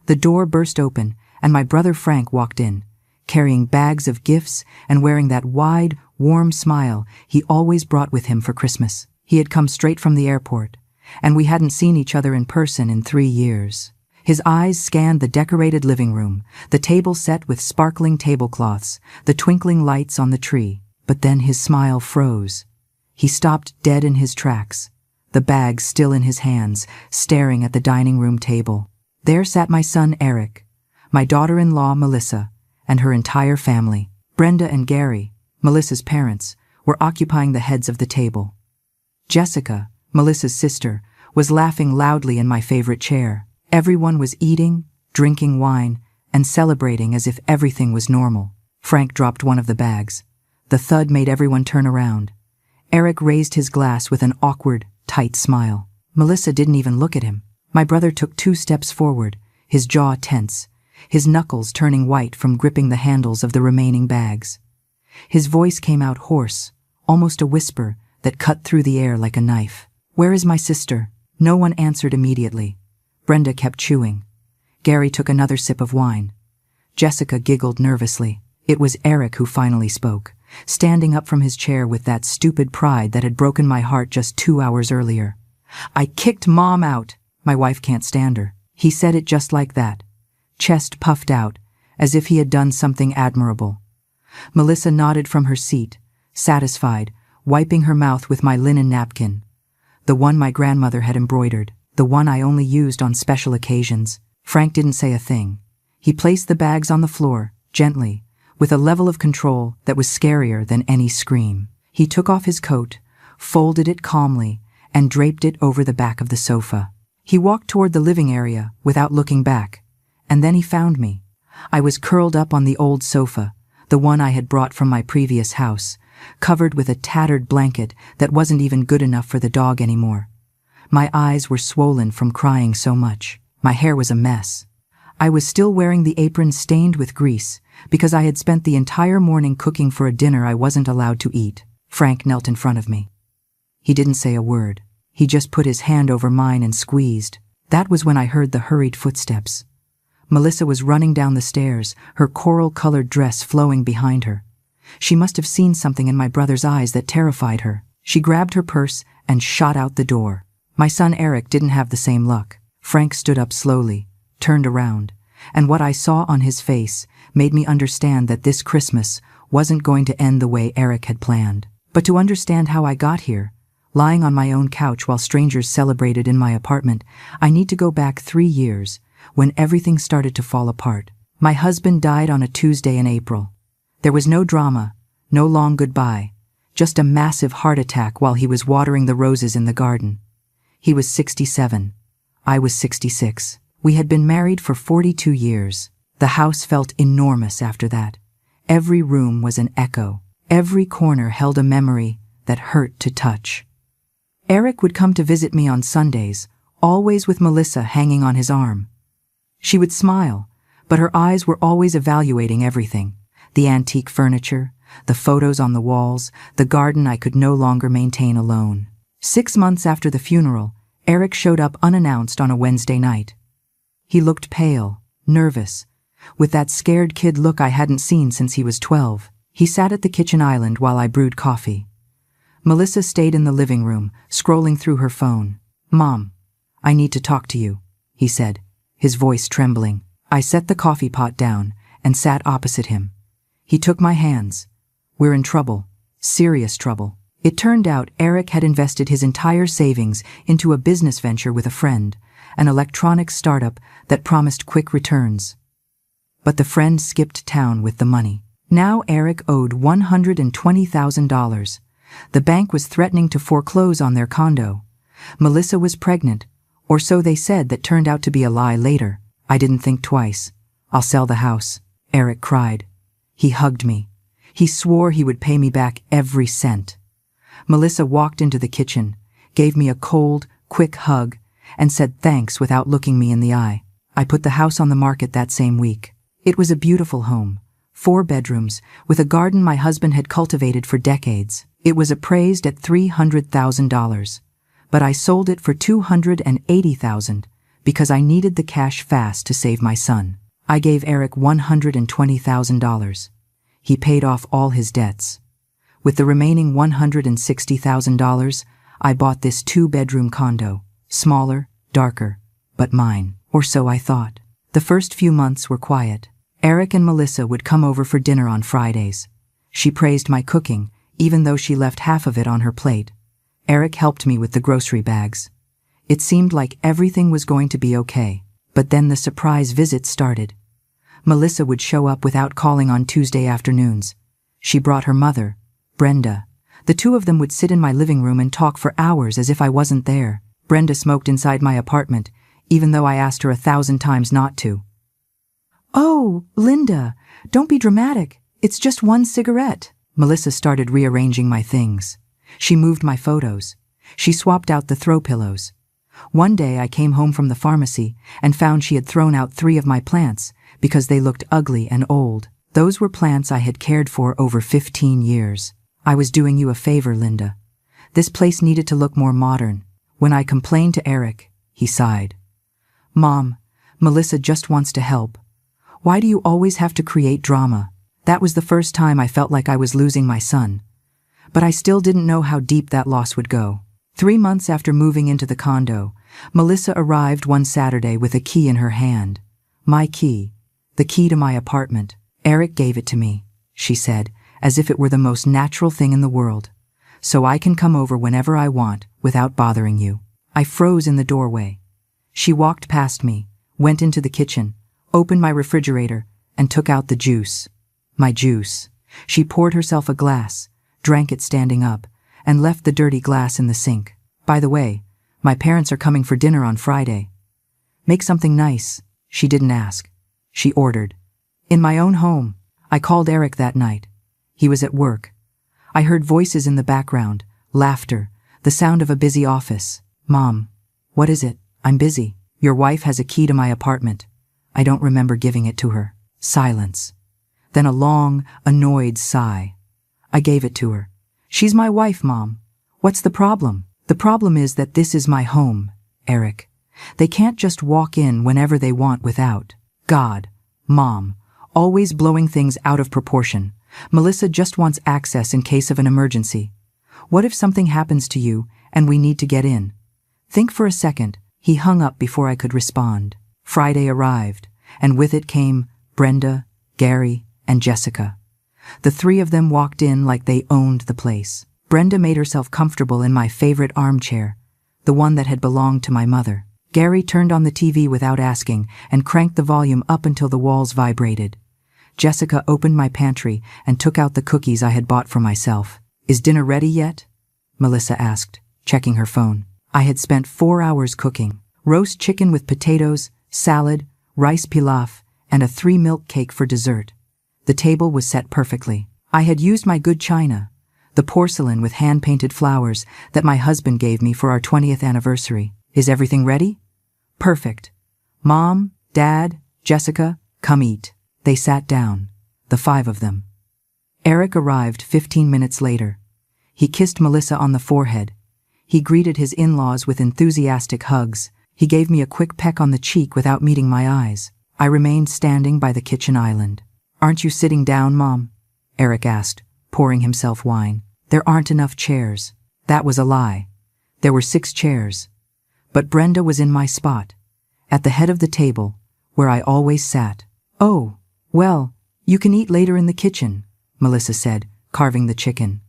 The door burst open, and my brother Frank walked in, carrying bags of gifts and wearing that wide, warm smile he always brought with him for Christmas. He had come straight from the airport, and we hadn't seen each other in person in 3 years. His eyes scanned the decorated living room, the table set with sparkling tablecloths, the twinkling lights on the tree. But then his smile froze. He stopped dead in his tracks, the bag still in his hands, staring at the dining room table. There sat my son Eric, my daughter-in-law Melissa, and her entire family. Brenda and Gary, Melissa's parents, were occupying the heads of the table. Jessica, Melissa's sister, was laughing loudly in my favorite chair. Everyone was eating, drinking wine, and celebrating as if everything was normal. Frank dropped one of the bags. The thud made everyone turn around. Eric raised his glass with an awkward, tight smile. Melissa didn't even look at him. My brother took 2 steps forward, his jaw tense, his knuckles turning white from gripping the handles of the remaining bags. His voice came out hoarse, almost a whisper that cut through the air like a knife. "Where is my sister?" No one answered immediately. Brenda kept chewing. Gary took another sip of wine. Jessica giggled nervously. It was Eric who finally spoke, standing up from his chair with that stupid pride that had broken my heart just 2 hours earlier. "I kicked Mom out. My wife can't stand her." He said it just like that, chest puffed out, as if he had done something admirable. Melissa nodded from her seat, satisfied, wiping her mouth with my linen napkin, the one my grandmother had embroidered, the one I only used on special occasions. Frank didn't say a thing. He placed the bags on the floor, gently, with a level of control that was scarier than any scream. He took off his coat, folded it calmly, and draped it over the back of the sofa. He walked toward the living area without looking back, and then he found me. I was curled up on the old sofa, the one I had brought from my previous house, covered with a tattered blanket that wasn't even good enough for the dog anymore. My eyes were swollen from crying so much. My hair was a mess. I was still wearing the apron stained with grease because I had spent the entire morning cooking for a dinner I wasn't allowed to eat. Frank knelt in front of me. He didn't say a word. He just put his hand over mine and squeezed. That was when I heard the hurried footsteps. Melissa was running down the stairs, her coral-colored dress flowing behind her. She must have seen something in my brother's eyes that terrified her. She grabbed her purse and shot out the door. My son Eric didn't have the same luck. Frank stood up slowly, turned around, and what I saw on his face made me understand that this Christmas wasn't going to end the way Eric had planned. But to understand how I got here, lying on my own couch while strangers celebrated in my apartment, I need to go back 3 years, when everything started to fall apart. My husband died on a Tuesday in April. There was no drama, no long goodbye, just a massive heart attack while he was watering the roses in the garden. He was 67. I was 66. We had been married for 42 years. The house felt enormous after that. Every room was an echo. Every corner held a memory that hurt to touch. Eric would come to visit me on Sundays, always with Melissa hanging on his arm. She would smile, but her eyes were always evaluating everything. The antique furniture, the photos on the walls, the garden I could no longer maintain alone. 6 months after the funeral, Eric showed up unannounced on a Wednesday night. He looked pale, nervous, with that scared kid look I hadn't seen since he was 12. He sat at the kitchen island while I brewed coffee. Melissa stayed in the living room, scrolling through her phone. "Mom, I need to talk to you," he said, his voice trembling. I set the coffee pot down and sat opposite him. He took my hands. "We're in trouble, serious trouble." It turned out Eric had invested his entire savings into a business venture with a friend, an electronics startup that promised quick returns. But the friend skipped town with the money. Now Eric owed $120,000. The bank was threatening to foreclose on their condo. Melissa was pregnant, or so they said, that turned out to be a lie later. I didn't think twice. "I'll sell the house," Eric cried. He hugged me. He swore he would pay me back every cent. Melissa walked into the kitchen, gave me a cold, quick hug, and said thanks without looking me in the eye. I put the house on the market that same week. It was a beautiful home, 4 bedrooms, with a garden my husband had cultivated for decades. It was appraised at $300,000, but I sold it for $280,000 because I needed the cash fast to save my son. I gave Eric $120,000. He paid off all his debts. With the remaining $160,000, I bought this 2-bedroom condo, smaller, darker, but mine, or so I thought. The first few months were quiet. Eric and Melissa would come over for dinner on Fridays. She praised my cooking, even though she left half of it on her plate. Eric helped me with the grocery bags. It seemed like everything was going to be okay, but then the surprise visits started. Melissa would show up without calling on Tuesday afternoons. She brought her mother, Brenda. The two of them would sit in my living room and talk for hours as if I wasn't there. Brenda smoked inside my apartment, even though I asked her 1,000 times not to. "Oh, Linda, don't be dramatic. It's just one cigarette." Melissa started rearranging my things. She moved my photos. She swapped out the throw pillows. One day I came home from the pharmacy and found she had thrown out 3 of my plants because they looked ugly and old. Those were plants I had cared for over 15 years. "I was doing you a favor, Linda. This place needed to look more modern." When I complained to Eric, he sighed. "Mom, Melissa just wants to help. Why do you always have to create drama?" That was the first time I felt like I was losing my son. But I still didn't know how deep that loss would go. 3 months after moving into the condo, Melissa arrived one Saturday with a key in her hand. My key. The key to my apartment. "Eric gave it to me," she said, as if it were the most natural thing in the world. "So I can come over whenever I want without bothering you." I froze in the doorway. She walked past me, went into the kitchen, opened my refrigerator, and took out the juice. My juice. She poured herself a glass, drank it standing up, and left the dirty glass in the sink. "By the way, my parents are coming for dinner on Friday. Make something nice." She didn't ask. She ordered. In my own home. I called Eric that night. He was at work. I heard voices in the background, laughter, the sound of a busy office. "Mom, what is it?" "I'm busy. Your wife has a key to my apartment. I don't remember giving it to her." Silence. Then a long, annoyed sigh. I gave it to her. "She's my wife, Mom. What's the problem?" "The problem is that this is my home, Eric. They can't just walk in whenever they want without." God, Mom, always blowing things out of proportion. Melissa just wants access in case of an emergency. What if something happens to you and we need to get in? Think for a second. He hung up before I could respond. Friday arrived, and with it came Brenda, Gary, and Jessica. The 3 of them walked in like they owned the place. Brenda made herself comfortable in my favorite armchair, the one that had belonged to my mother. Gary turned on the TV without asking and cranked the volume up until the walls vibrated. Jessica opened my pantry and took out the cookies I had bought for myself. "Is dinner ready yet?" Melissa asked, checking her phone. I had spent 4 hours cooking. Roast chicken with potatoes, salad, rice pilaf, and a 3-milk cake for dessert. The table was set perfectly. I had used my good china, the porcelain with hand-painted flowers that my husband gave me for our 20th anniversary. "Is everything ready?" "Perfect. Mom, Dad, Jessica, come eat." They sat down, the 5 of them. Eric arrived 15 minutes later. He kissed Melissa on the forehead. He greeted his in-laws with enthusiastic hugs. He gave me a quick peck on the cheek without meeting my eyes. I remained standing by the kitchen island. "Aren't you sitting down, Mom?" Eric asked, pouring himself wine. "There aren't enough chairs." That was a lie. There were 6 chairs. But Brenda was in my spot, at the head of the table, where I always sat. "Oh, well, you can eat later in the kitchen," Melissa said, carving the chicken.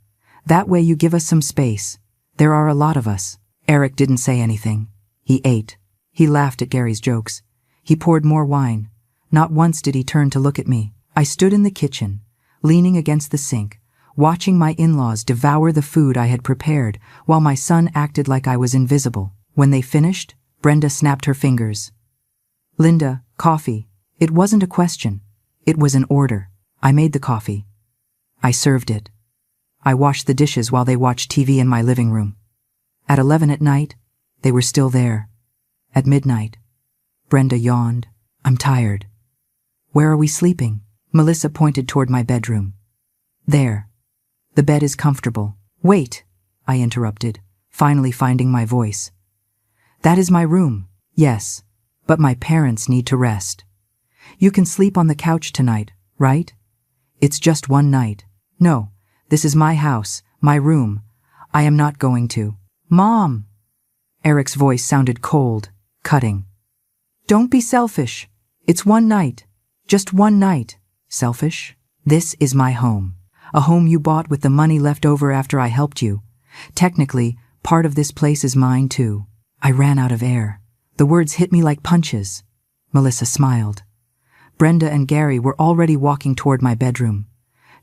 "That way you give us some space. There are a lot of us." Eric didn't say anything. He ate. He laughed at Gary's jokes. He poured more wine. Not once did he turn to look at me. I stood in the kitchen, leaning against the sink, watching my in-laws devour the food I had prepared while my son acted like I was invisible. When they finished, Brenda snapped her fingers. "Linda, coffee." It wasn't a question. It was an order. I made the coffee. I served it. I washed the dishes while they watched TV in my living room. At 11 at night, they were still there. At midnight, Brenda yawned. "I'm tired." "Where are we sleeping?" Melissa pointed toward my bedroom. "There. The bed is comfortable." "Wait," I interrupted, finally finding my voice. "That is my room." "Yes, But my parents need to rest. You can sleep on the couch tonight, right? It's just one night. No, this is my house, my room. I am not going to. Mom! Eric's voice sounded cold, cutting. Don't be selfish. It's one night. Just one night. Selfish? This is my home. A home you bought with the money left over after I helped you. Technically, part of this place is mine too. I ran out of air. The words hit me like punches. Melissa smiled. Brenda and Gary were already walking toward my bedroom.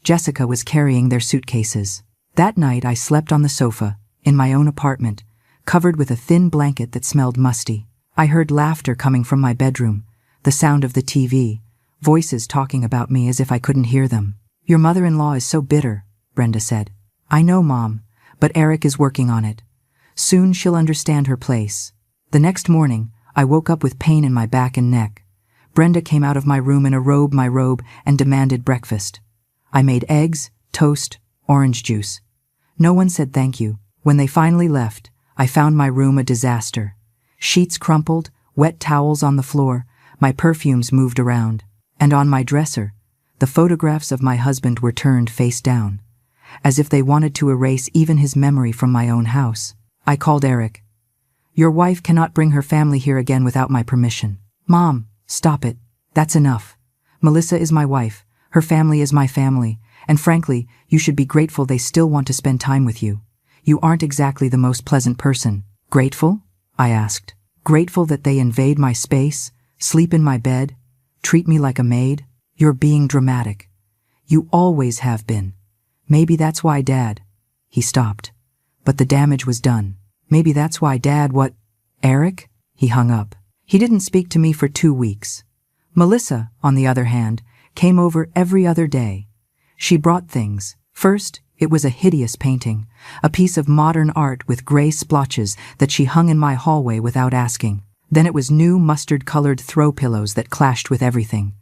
Jessica was carrying their suitcases. That night I slept on the sofa, in my own apartment, covered with a thin blanket that smelled musty. I heard laughter coming from my bedroom, the sound of the TV, voices talking about me as if I couldn't hear them. Your mother-in-law is so bitter, Brenda said. I know, Mom, but Eric is working on it. Soon she'll understand her place. The next morning, I woke up with pain in my back and neck. Brenda came out of my room in my robe, and demanded breakfast. I made eggs, toast, orange juice. No one said thank you. When they finally left, I found my room a disaster. Sheets crumpled, wet towels on the floor, my perfumes moved around. And on my dresser, the photographs of my husband were turned face down, as if they wanted to erase even his memory from my own house. I called Eric. Your wife cannot bring her family here again without my permission. Mom, stop it. That's enough. Melissa is my wife. Her family is my family. And frankly, you should be grateful they still want to spend time with you. You aren't exactly the most pleasant person. Grateful? I asked. Grateful that they invade my space, sleep in my bed, treat me like a maid? You're being dramatic. You always have been. Maybe that's why Dad... He stopped. But the damage was done. Maybe that's why Dad what... Eric? He hung up. He didn't speak to me for 2 weeks. Melissa, on the other hand, came over every other day. She brought things. First, it was a hideous painting, a piece of modern art with gray splotches that she hung in my hallway without asking. Then it was new mustard-colored throw pillows that clashed with everything.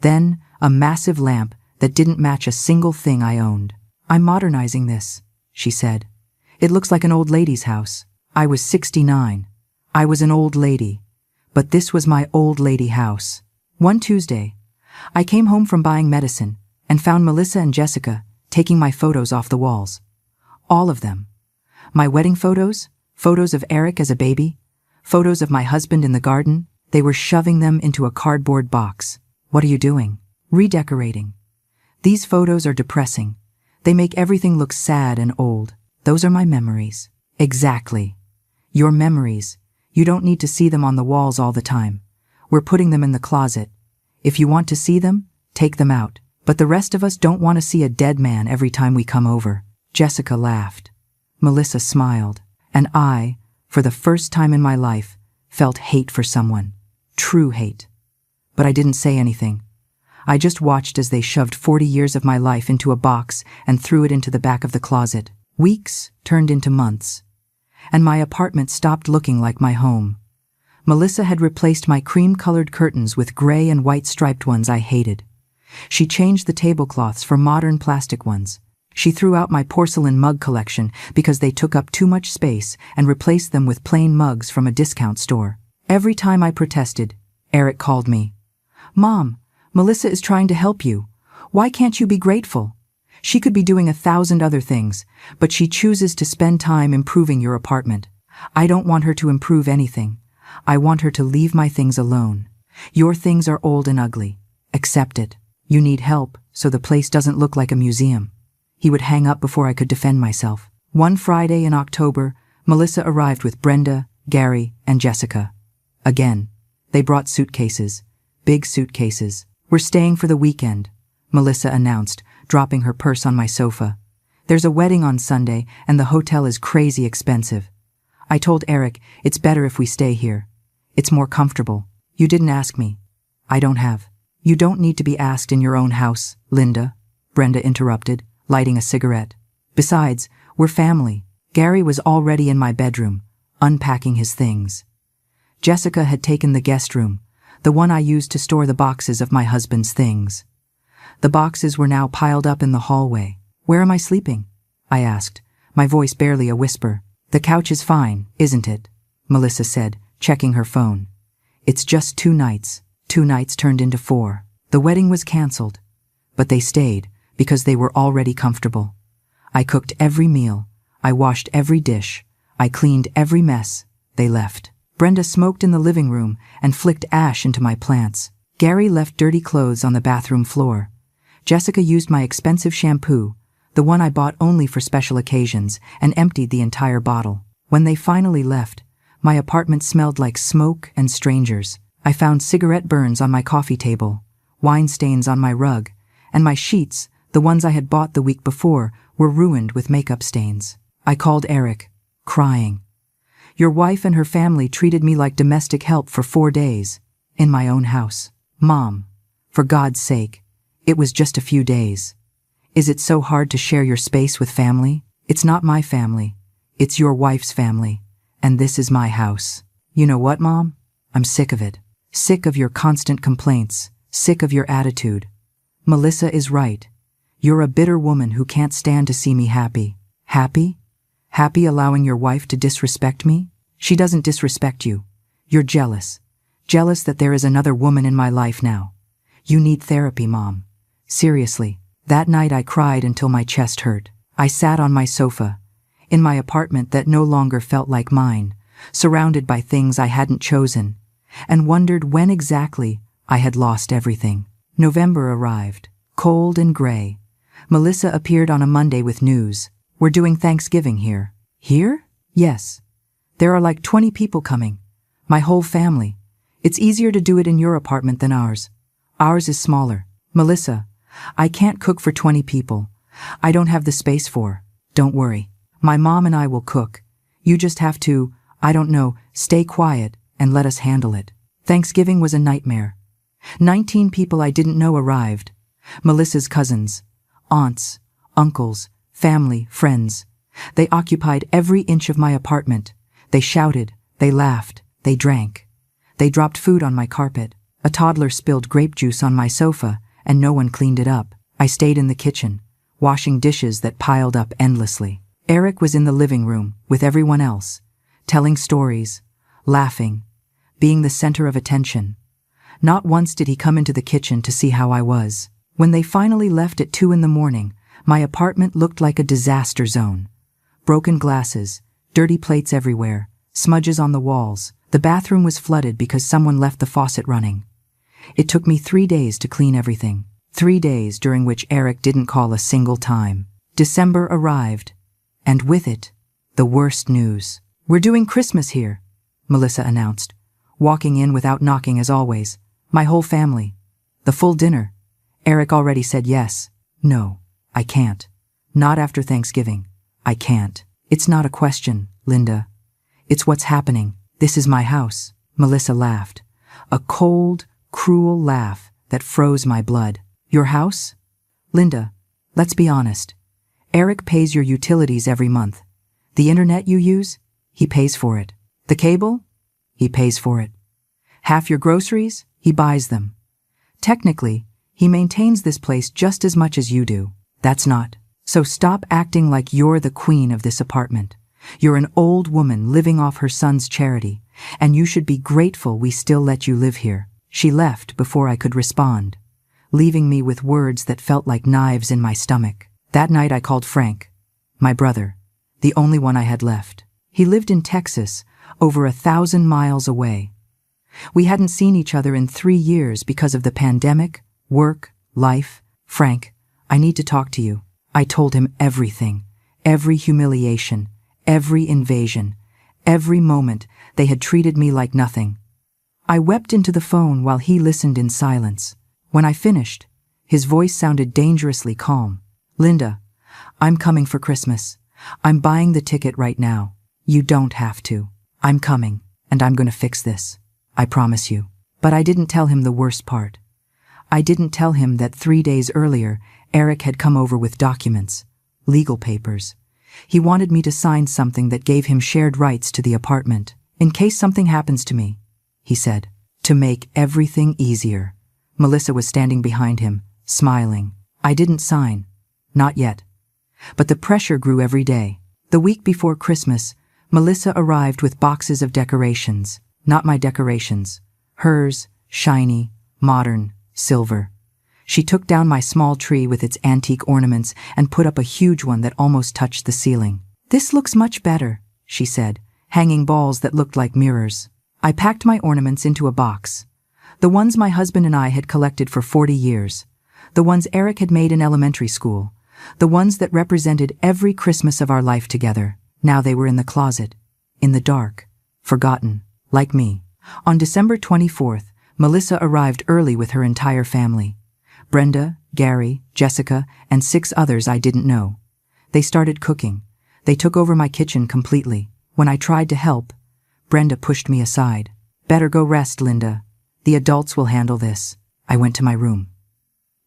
Then, a massive lamp that didn't match a single thing I owned. I'm modernizing this, she said. It looks like an old lady's house. I was 69. I was an old lady. But this was my old lady house. One Tuesday, I came home from buying medicine and found Melissa and Jessica taking my photos off the walls. All of them. My wedding photos, photos of Eric as a baby, photos of my husband in the garden. They were shoving them into a cardboard box. What are you doing? Redecorating. These photos are depressing. They make everything look sad and old. Those are my memories. Exactly. Your memories. You don't need to see them on the walls all the time. We're putting them in the closet. If you want to see them, take them out. But the rest of us don't want to see a dead man every time we come over. Jessica laughed. Melissa smiled. And I, for the first time in my life, felt hate for someone. True hate. But I didn't say anything. I just watched as they shoved 40 years of my life into a box and threw it into the back of the closet. Weeks turned into months. And my apartment stopped looking like my home. Melissa had replaced my cream-colored curtains with gray and white striped ones I hated. She changed the tablecloths for modern plastic ones. She threw out my porcelain mug collection because they took up too much space and replaced them with plain mugs from a discount store. Every time I protested, Eric called me. Mom, Melissa is trying to help you. Why can't you be grateful? She could be doing 1,000 other things, but she chooses to spend time improving your apartment. I don't want her to improve anything. I want her to leave my things alone. Your things are old and ugly. Accept it. You need help, so the place doesn't look like a museum. He would hang up before I could defend myself. One Friday in October, Melissa arrived with Brenda, Gary, and Jessica. Again, they brought suitcases. Big suitcases. We're staying for the weekend, Melissa announced, dropping her purse on my sofa. There's a wedding on Sunday, and the hotel is crazy expensive. I told Eric it's better if we stay here. It's more comfortable. You didn't ask me. I don't have. You don't need to be asked in your own house, Linda, Brenda interrupted, lighting a cigarette. Besides, we're family. Gary was already in my bedroom, unpacking his things. Jessica had taken the guest room, the one I used to store the boxes of my husband's things. The boxes were now piled up in the hallway. Where am I sleeping? I asked, my voice barely a whisper. The couch is fine, isn't it? Melissa said, checking her phone. It's just 2 nights. 2 nights turned into 4. The wedding was cancelled, but they stayed because they were already comfortable. I cooked every meal. I washed every dish. I cleaned every mess. They left. Brenda smoked in the living room and flicked ash into my plants. Gary left dirty clothes on the bathroom floor. Jessica used my expensive shampoo, the one I bought only for special occasions, and emptied the entire bottle. When they finally left, my apartment smelled like smoke and strangers. I found cigarette burns on my coffee table, wine stains on my rug, and my sheets, the ones I had bought the week before, were ruined with makeup stains. I called Eric, crying. Your wife and her family treated me like domestic help for 4 days, in my own house. Mom, for God's sake, it was just a few days. Is it so hard to share your space with family? It's not my family. It's your wife's family. And this is my house. You know what, Mom? I'm sick of it. Sick of your constant complaints. Sick of your attitude. Melissa is right. You're a bitter woman who can't stand to see me happy. Happy? Happy allowing your wife to disrespect me? She doesn't disrespect you. You're jealous. Jealous that there is another woman in my life now. You need therapy, Mom. Seriously. That night I cried until my chest hurt. I sat on my sofa, in my apartment that no longer felt like mine, surrounded by things I hadn't chosen, and wondered when exactly I had lost everything. November arrived, cold and gray. Melissa appeared on a Monday with news. We're doing Thanksgiving here. Here? Yes. There are like 20 people coming. My whole family. It's easier to do it in your apartment than ours. Ours is smaller. Melissa, I can't cook for 20 people. I don't have the space for. Don't worry. My mom and I will cook. You just have to, I don't know, stay quiet and let us handle it. Thanksgiving was a nightmare. 19 people I didn't know arrived. Melissa's cousins, aunts, uncles, family, friends. They occupied every inch of my apartment. They shouted, they laughed, they drank. They dropped food on my carpet. A toddler spilled grape juice on my sofa, and no one cleaned it up. I stayed in the kitchen, washing dishes that piled up endlessly. Eric was in the living room with everyone else, telling stories, laughing, being the center of attention. Not once did he come into the kitchen to see how I was. When they finally left at 2 a.m, my apartment looked like a disaster zone. Broken glasses, dirty plates everywhere, smudges on the walls. The bathroom was flooded because someone left the faucet running. It took me 3 days to clean everything. 3 days during which Eric didn't call a single time. December arrived, and with it, the worst news. We're doing Christmas here, Melissa announced, walking in without knocking as always. My whole family. The full dinner. Eric already said yes. No, I can't. Not after Thanksgiving. I can't. It's not a question, Linda. It's what's happening. This is my house. Melissa laughed. A cold, cruel laugh that froze my blood. Your house? Linda, let's be honest. Eric pays your utilities every month. The internet you use? He pays for it. The cable? He pays for it. Half your groceries? He buys them. Technically, he maintains this place just as much as you do. That's not. So stop acting like you're the queen of this apartment. You're an old woman living off her son's charity, and you should be grateful we still let you live here. She left before I could respond, leaving me with words that felt like knives in my stomach. That night I called Frank, my brother, the only one I had left. He lived in Texas, over 1,000 miles away. We hadn't seen each other in 3 years because of the pandemic, work, life. Frank, I need to talk to you. I told him everything, every humiliation, every invasion, every moment they had treated me like nothing. I wept into the phone while he listened in silence. When I finished, his voice sounded dangerously calm. Linda, I'm coming for Christmas. I'm buying the ticket right now. You don't have to. I'm coming, and I'm going to fix this. I promise you. But I didn't tell him the worst part. I didn't tell him that 3 days earlier, Eric had come over with documents, legal papers. He wanted me to sign something that gave him shared rights to the apartment. In case something happens to me, he said, to make everything easier. Melissa was standing behind him, smiling. I didn't sign. Not yet. But the pressure grew every day. The week before Christmas, Melissa arrived with boxes of decorations. Not my decorations. Hers, shiny, modern, silver. She took down my small tree with its antique ornaments and put up a huge one that almost touched the ceiling. "This looks much better," she said, hanging balls that looked like mirrors. I packed my ornaments into a box. The ones my husband and I had collected for 40 years. The ones Eric had made in elementary school. The ones that represented every Christmas of our life together. Now they were in the closet. In the dark. Forgotten. Like me. On December 24th, Melissa arrived early with her entire family. Brenda, Gary, Jessica, and 6 others I didn't know. They started cooking. They took over my kitchen completely. When I tried to help, Brenda pushed me aside. "Better go rest, Linda. The adults will handle this." I went to my room.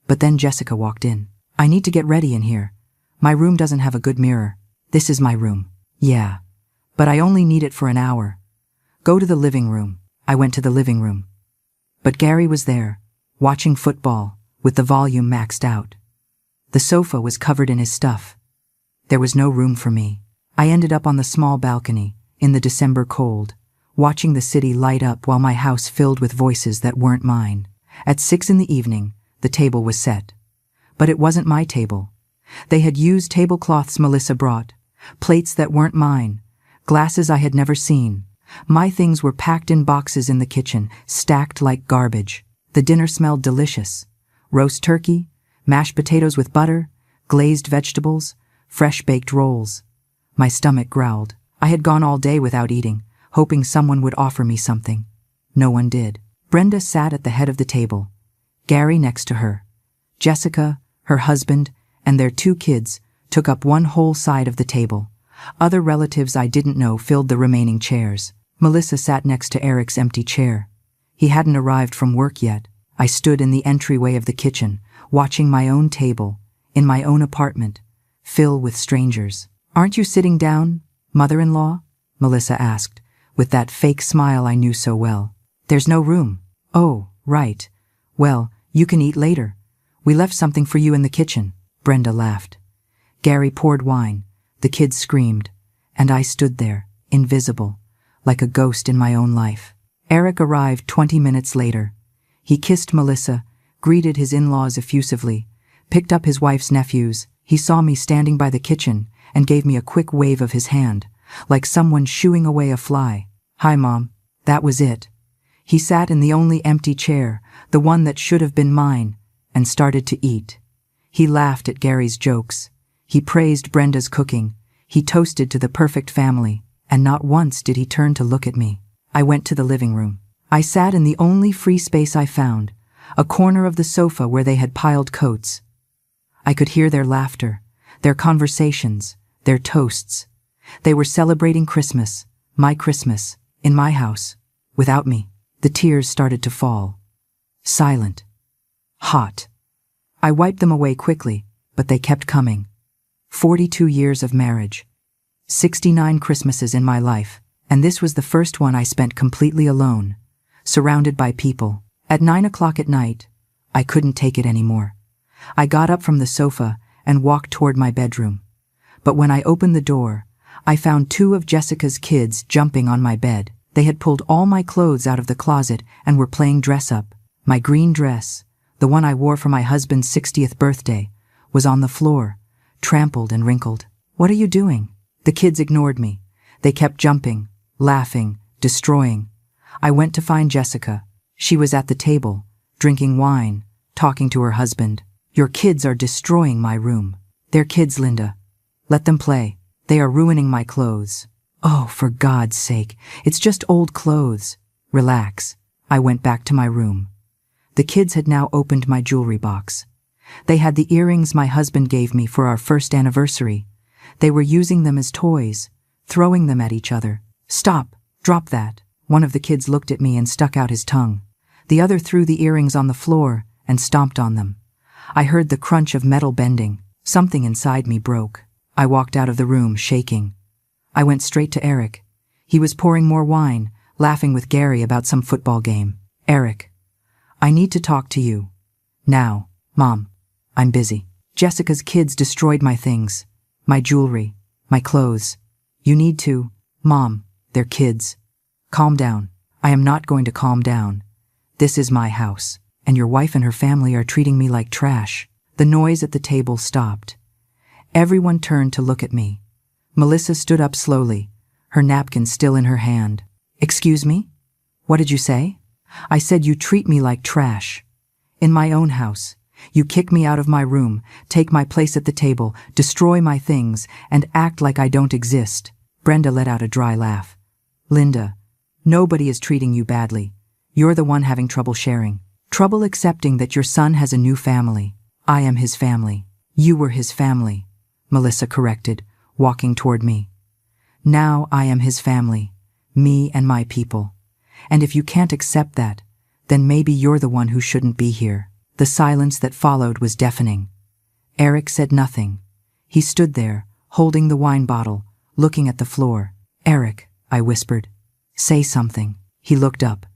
But then Jessica walked in. "I need to get ready in here. My room doesn't have a good mirror." "This is my room." "Yeah, but I only need it for an hour." "Go to the living room." I went to the living room. But Gary was there, watching football, with the volume maxed out. The sofa was covered in his stuff. There was no room for me. I ended up on the small balcony, in the December cold, watching the city light up while my house filled with voices that weren't mine. At 6 in the evening, the table was set. But it wasn't my table. They had used tablecloths Melissa brought, plates that weren't mine, glasses I had never seen. My things were packed in boxes in the kitchen, stacked like garbage. The dinner smelled delicious. Roast turkey, mashed potatoes with butter, glazed vegetables, fresh baked rolls. My stomach growled. I had gone all day without eating, hoping someone would offer me something. No one did. Brenda sat at the head of the table, Gary next to her. Jessica, her husband, and their 2 kids took up one whole side of the table. Other relatives I didn't know filled the remaining chairs. Melissa sat next to Eric's empty chair. He hadn't arrived from work yet. I stood in the entryway of the kitchen, watching my own table, in my own apartment, fill with strangers. "Aren't you sitting down, mother-in-law?" Melissa asked, with that fake smile I knew so well. "There's no room." "Oh, right. Well, you can eat later. We left something for you in the kitchen." Brenda laughed. Gary poured wine. The kids screamed. And I stood there, invisible, like a ghost in my own life. Eric arrived 20 minutes later. He kissed Melissa, greeted his in-laws effusively, picked up his wife's nephews. He saw me standing by the kitchen and gave me a quick wave of his hand, like someone shooing away a fly. "Hi, Mom." That was it. He sat in the only empty chair, the one that should have been mine, and started to eat. He laughed at Gary's jokes. He praised Brenda's cooking. He toasted to the perfect family, and not once did he turn to look at me. I went to the living room. I sat in the only free space I found, a corner of the sofa where they had piled coats. I could hear their laughter, their conversations, their toasts. They were celebrating Christmas, my Christmas, in my house, without me. The tears started to fall. Silent. Hot. I wiped them away quickly, but they kept coming. 42 years of marriage. 69 Christmases in my life, and this was the first one I spent completely alone, surrounded by people. At 9 o'clock at night, I couldn't take it anymore. I got up from the sofa and walked toward my bedroom. But when I opened the door, I found 2 of Jessica's kids jumping on my bed. They had pulled all my clothes out of the closet and were playing dress-up. My green dress, the one I wore for my husband's 60th birthday, was on the floor, trampled and wrinkled. "What are you doing?" The kids ignored me. They kept jumping, laughing, destroying. I went to find Jessica. She was at the table, drinking wine, talking to her husband. "Your kids are destroying my room." "They're kids, Linda. Let them play. They are ruining my clothes." "Oh, for God's sake, it's just old clothes." "Relax." I went back to my room. The kids had now opened my jewelry box. They had the earrings my husband gave me for our first anniversary. They were using them as toys, throwing them at each other. "Stop! Drop that!" One of the kids looked at me and stuck out his tongue. The other threw the earrings on the floor and stomped on them. I heard the crunch of metal bending. Something inside me broke. I walked out of the room, shaking. I went straight to Eric. He was pouring more wine, laughing with Gary about some football game. "Eric, I need to talk to you. Now, Mom. I'm busy. Jessica's kids destroyed my things. My jewelry. My clothes. You need to. Mom, they're kids. Calm down." I am not going to calm down. This is my house, and your wife and her family are treating me like trash. The noise at the table stopped. Everyone turned to look at me. Melissa stood up slowly, her napkin still in her hand. Excuse me? What did you say? I said you treat me like trash. In my own house. You kick me out of my room, take my place at the table, destroy my things, and act like I don't exist. Brenda let out a dry laugh. Linda, nobody is treating you badly. You're the one having trouble sharing. Trouble accepting that your son has a new family. I am his family. You were his family, Melissa corrected, walking toward me. Now I am his family, me and my people. And if you can't accept that, then maybe you're the one who shouldn't be here. The silence that followed was deafening. Eric said nothing. He stood there, holding the wine bottle, looking at the floor. Eric, I whispered. Say something. He looked up,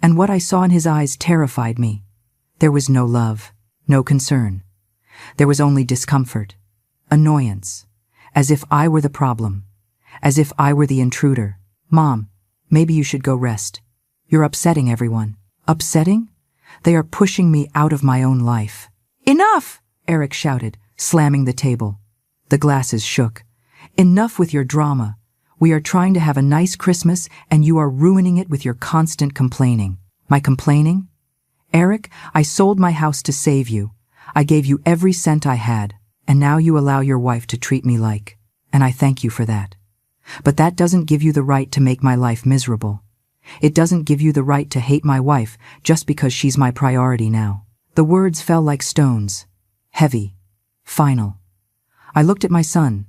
and what I saw in his eyes terrified me. There was no love, no concern. There was only discomfort, annoyance, as if I were the problem, as if I were the intruder. Mom, maybe you should go rest. You're upsetting everyone. Upsetting? They are pushing me out of my own life. Enough! Eric shouted, slamming the table. The glasses shook. Enough with your drama. We are trying to have a nice Christmas and you are ruining it with your constant complaining. My complaining? Eric, I sold my house to save you. I gave you every cent I had, and now you allow your wife to treat me like, and I thank you for that. But that doesn't give you the right to make my life miserable. It doesn't give you the right to hate my wife just because she's my priority now. The words fell like stones, heavy, final. I looked at my son,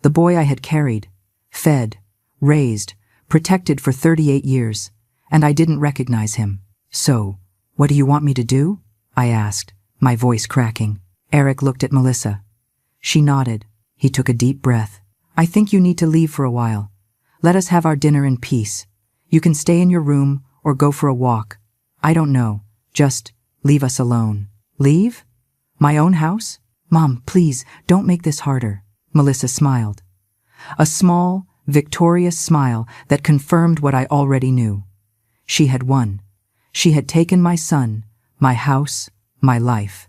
the boy I had carried, fed, raised, protected for 38 years, and I didn't recognize him. So, what do you want me to do? I asked, my voice cracking. Eric looked at Melissa. She nodded. He took a deep breath. I think you need to leave for a while. Let us have our dinner in peace. You can stay in your room or go for a walk. I don't know. Just leave us alone. Leave? My own house? Mom, please, don't make this harder. Melissa smiled. A small, victorious smile that confirmed what I already knew. She had won. She had taken my son, my house, my life.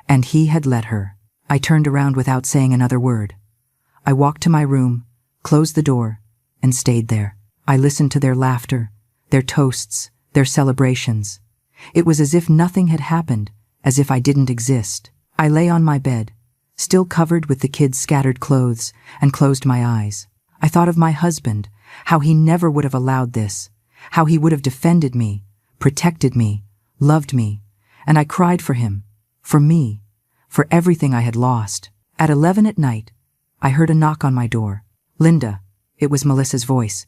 And he had let her. I turned around without saying another word. I walked to my room, closed the door, and stayed there. I listened to their laughter, their toasts, their celebrations. It was as if nothing had happened, as if I didn't exist. I lay on my bed, still covered with the kids' scattered clothes, and closed my eyes. I thought of my husband, how he never would have allowed this, how he would have defended me, protected me, loved me, and I cried for him, for me, for everything I had lost. At 11 at night, I heard a knock on my door. Linda, it was Melissa's voice.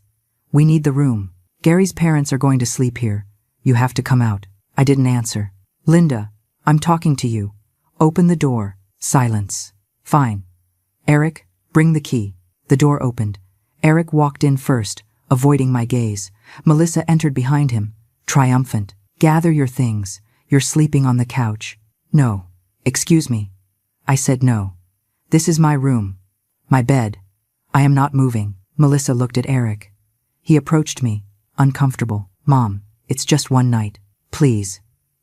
We need the room. Gary's parents are going to sleep here. You have to come out. I didn't answer. Linda, I'm talking to you. Open the door. Silence. Fine. Eric, bring the key. The door opened. Eric walked in first, avoiding my gaze. Melissa entered behind him, triumphant. Gather your things. You're sleeping on the couch. No. Excuse me. I said no. This is my room. My bed. I am not moving. Melissa looked at Eric. He approached me, uncomfortable. Mom, it's just one night. Please,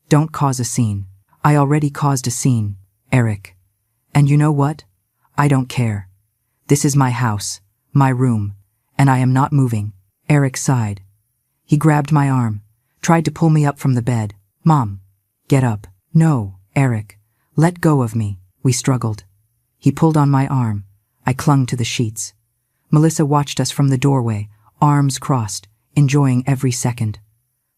don't cause a scene. I already caused a scene, Eric. And you know what? I don't care. This is my house, my room, and I am not moving. Eric sighed. He grabbed my arm, tried to pull me up from the bed. Mom, get up. No, Eric, let go of me. We struggled. He pulled on my arm. I clung to the sheets. Melissa watched us from the doorway, arms crossed, enjoying every second.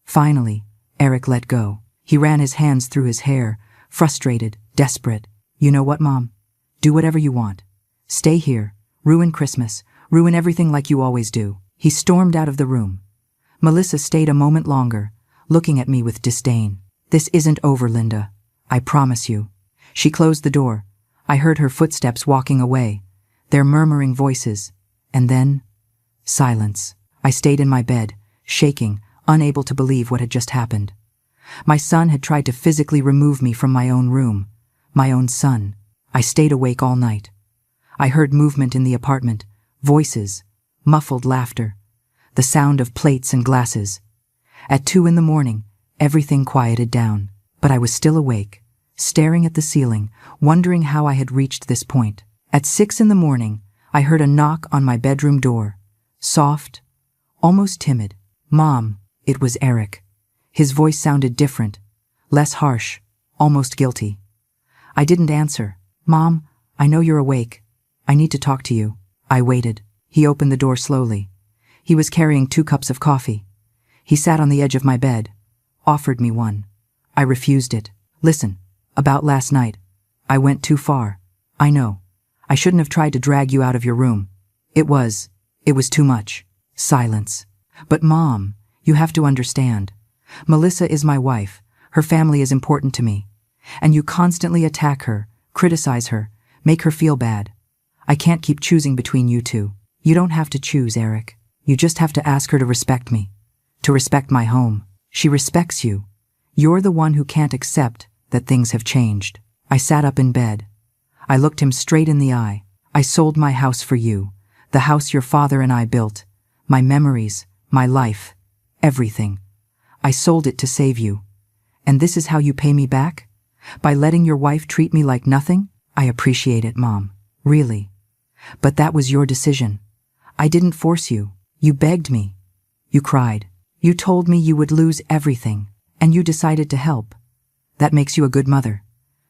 Finally, Eric let go. He ran his hands through his hair, frustrated, desperate. You know what, Mom? Do whatever you want. Stay here, ruin Christmas, ruin everything like you always do. He stormed out of the room. Melissa stayed a moment longer, looking at me with disdain. This isn't over, Linda. I promise you. She closed the door. I heard her footsteps walking away, their murmuring voices, and then silence. I stayed in my bed, shaking, unable to believe what had just happened. My son had tried to physically remove me from my own room, my own son. I stayed awake all night. I heard movement in the apartment, voices, muffled laughter, the sound of plates and glasses. At 2 in the morning, everything quieted down. But I was still awake, staring at the ceiling, wondering how I had reached this point. At 6 in the morning, I heard a knock on my bedroom door. Soft, almost timid. "Mom," it was Eric. His voice sounded different, less harsh, almost guilty. I didn't answer. "Mom, I know you're awake. I need to talk to you." I waited. He opened the door slowly. He was carrying 2 cups of coffee. He sat on the edge of my bed, offered me one. I refused it. "Listen, about last night. I went too far. I know. I shouldn't have tried to drag you out of your room. It was too much." Silence. "But Mom, you have to understand. Melissa is my wife. Her family is important to me. And you constantly attack her, criticize her, make her feel bad. I can't keep choosing between you two. You don't have to choose, Eric. You just have to ask her to respect me, to respect my home. She respects you. You're the one who can't accept that things have changed." I sat up in bed. I looked him straight in the eye. "I sold my house for you, the house your father and I built, my memories, my life, everything. I sold it to save you. And this is how you pay me back? By letting your wife treat me like nothing? I appreciate it, Mom. Really. But that was your decision. I didn't force you. You begged me. You cried. You told me you would lose everything, and you decided to help. That makes you a good mother.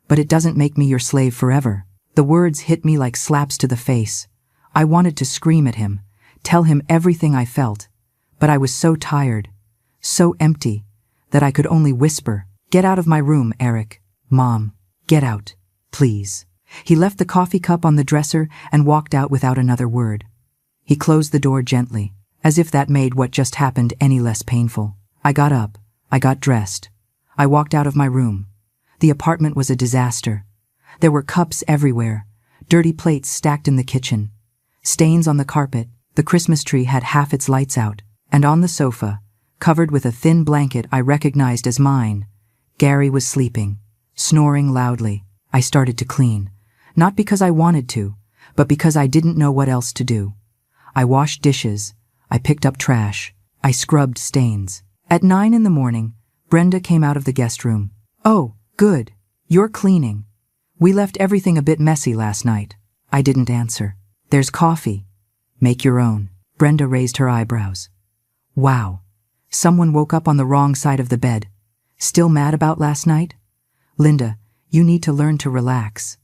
But it doesn't make me your slave forever." The words hit me like slaps to the face. I wanted to scream at him, tell him everything I felt, but I was so tired, so empty, that I could only whisper, "Get out of my room, Eric. Mom, get out, please." He left the coffee cup on the dresser and walked out without another word. He closed the door gently, as if that made what just happened any less painful. I got up. I got dressed. I walked out of my room. The apartment was a disaster. There were cups everywhere, dirty plates stacked in the kitchen, stains on the carpet. The Christmas tree had half its lights out, and on the sofa, covered with a thin blanket I recognized as mine, Gary was sleeping, snoring loudly. I started to clean, not because I wanted to, but because I didn't know what else to do. I washed dishes. I picked up trash. I scrubbed stains. At 9 in the morning, Brenda came out of the guest room. "Oh, good. You're cleaning. We left everything a bit messy last night." I didn't answer. "There's coffee. Make your own." Brenda raised her eyebrows. "Wow. Someone woke up on the wrong side of the bed. Still mad about last night? Linda, you need to learn to relax.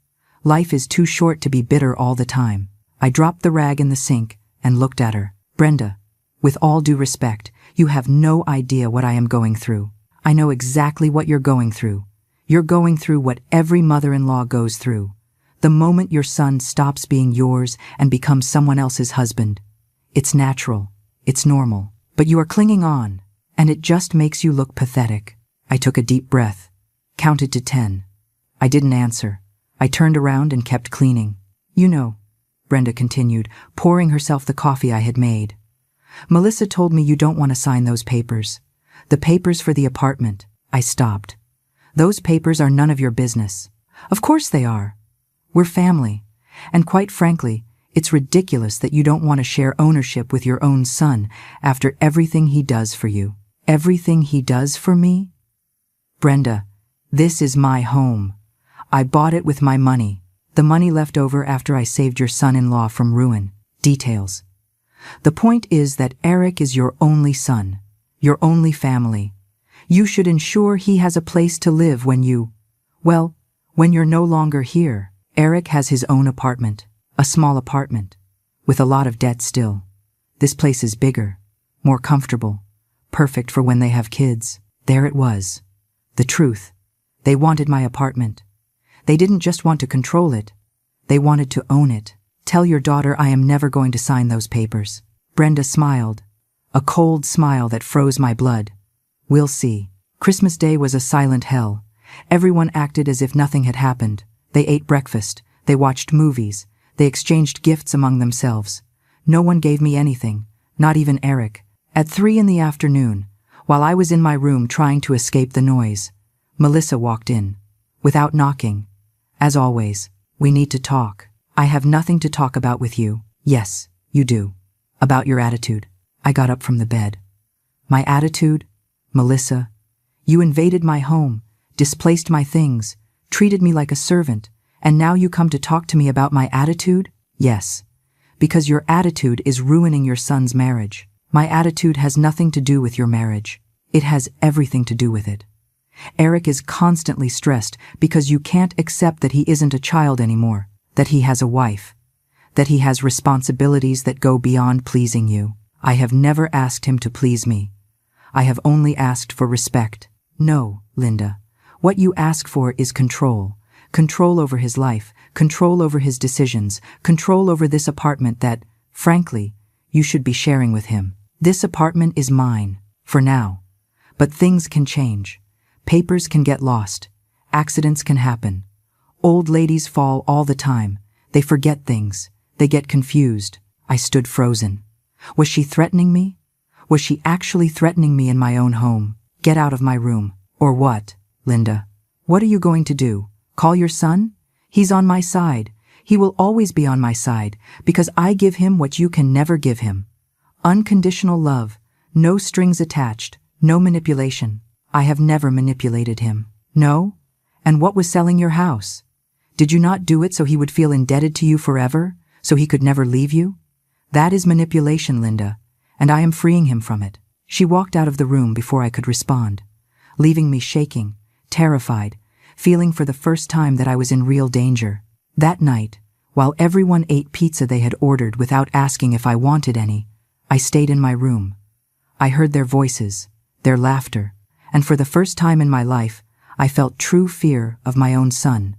Life is too short to be bitter all the time." I dropped the rag in the sink and looked at her. "Brenda, with all due respect, you have no idea what I am going through. I know exactly what you're going through. You're going through what every mother-in-law goes through. The moment your son stops being yours and becomes someone else's husband. It's natural. It's normal. But you are clinging on, and it just makes you look pathetic." I took a deep breath, counted to 10. I didn't answer. I turned around and kept cleaning. "You know," Brenda continued, pouring herself the coffee I had made. "Melissa told me you don't want to sign those papers. The papers for the apartment." I stopped. "Those papers are none of your business." "Of course they are. We're family. And quite frankly, it's ridiculous that you don't want to share ownership with your own son after everything he does for you." "Everything he does for me?" "Brenda, this is my home. I bought it with my money. The money left over after I saved your son-in-law from ruin. Details. The point is that Eric is your only son, your only family. You should ensure he has a place to live when you're no longer here." Eric has his own apartment, a small apartment, with a lot of debt still. This place is bigger, more comfortable, perfect for when they have kids. There it was. The truth. They wanted my apartment. They didn't just want to control it. They wanted to own it. "Tell your daughter I am never going to sign those papers." Brenda smiled, a cold smile that froze my blood. "We'll see." Christmas Day was a silent hell. Everyone acted as if nothing had happened. They ate breakfast. They watched movies. They exchanged gifts among themselves. No one gave me anything, not even Eric. At 3 in the afternoon, while I was in my room trying to escape the noise, Melissa walked in, without knocking. "As always, we need to talk." "I have nothing to talk about with you." "Yes, you do. About your attitude." I got up from the bed. "My attitude? Melissa, You invaded my home, displaced my things, treated me like a servant, and now you come to talk to me about my attitude? Yes. Because your attitude is ruining your son's marriage. My attitude has nothing to do with your marriage. It has everything to do with it. Eric is constantly stressed because you can't accept that he isn't a child anymore, that he has a wife, that he has responsibilities that go beyond pleasing you. I have never asked him to please me. I have only asked for respect. No, Linda. What you ask for is control. Control over his life, control over his decisions, control over this apartment that, frankly, you should be sharing with him. This apartment is mine, for now. But things can change. Papers can get lost. Accidents can happen. Old ladies fall all the time. They forget things. They get confused. I stood frozen. Was she threatening me? Was she actually threatening me in my own home? Get out of my room. Or what, Linda? What are you going to do? Call your son? He's on my side. He will always be on my side, because I give him what you can never give him. Unconditional love, no strings attached, no manipulation. I have never manipulated him. No? And what was selling your house? Did you not do it so he would feel indebted to you forever, so he could never leave you? That is manipulation, Linda, and I am freeing him from it. She walked out of the room before I could respond, leaving me shaking, terrified, feeling for the first time that I was in real danger. That night, while everyone ate pizza they had ordered without asking if I wanted any, I stayed in my room. I heard their voices, their laughter, and for the first time in my life, I felt true fear of my own son,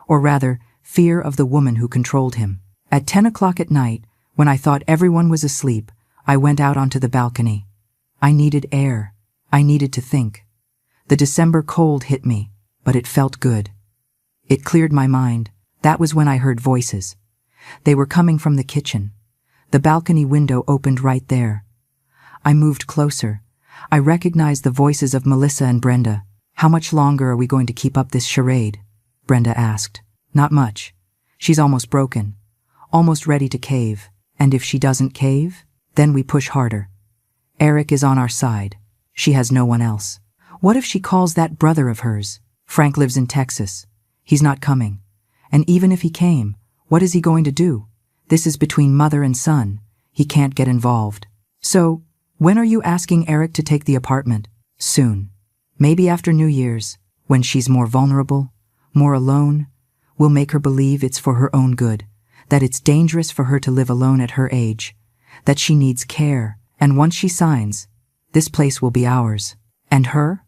or rather, fear of the woman who controlled him. At 10 o'clock at night, when I thought everyone was asleep, I went out onto the balcony. I needed air. I needed to think. The December cold hit me, but it felt good. It cleared my mind. That was when I heard voices. They were coming from the kitchen. The balcony window opened right there. I moved closer. I recognized the voices of Melissa and Brenda. How much longer are we going to keep up this charade? Brenda asked. Not much. She's almost broken. Almost ready to cave. And if she doesn't cave, then we push harder. Eric is on our side. She has no one else. What if she calls that brother of hers? Frank lives in Texas. He's not coming. And even if he came, what is he going to do? This is between mother and son. He can't get involved. So, when are you asking Eric to take the apartment? Soon. Maybe after New Year's, when she's more vulnerable, more alone. We'll make her believe it's for her own good, that it's dangerous for her to live alone at her age, that she needs care, and once she signs, this place will be ours. And her?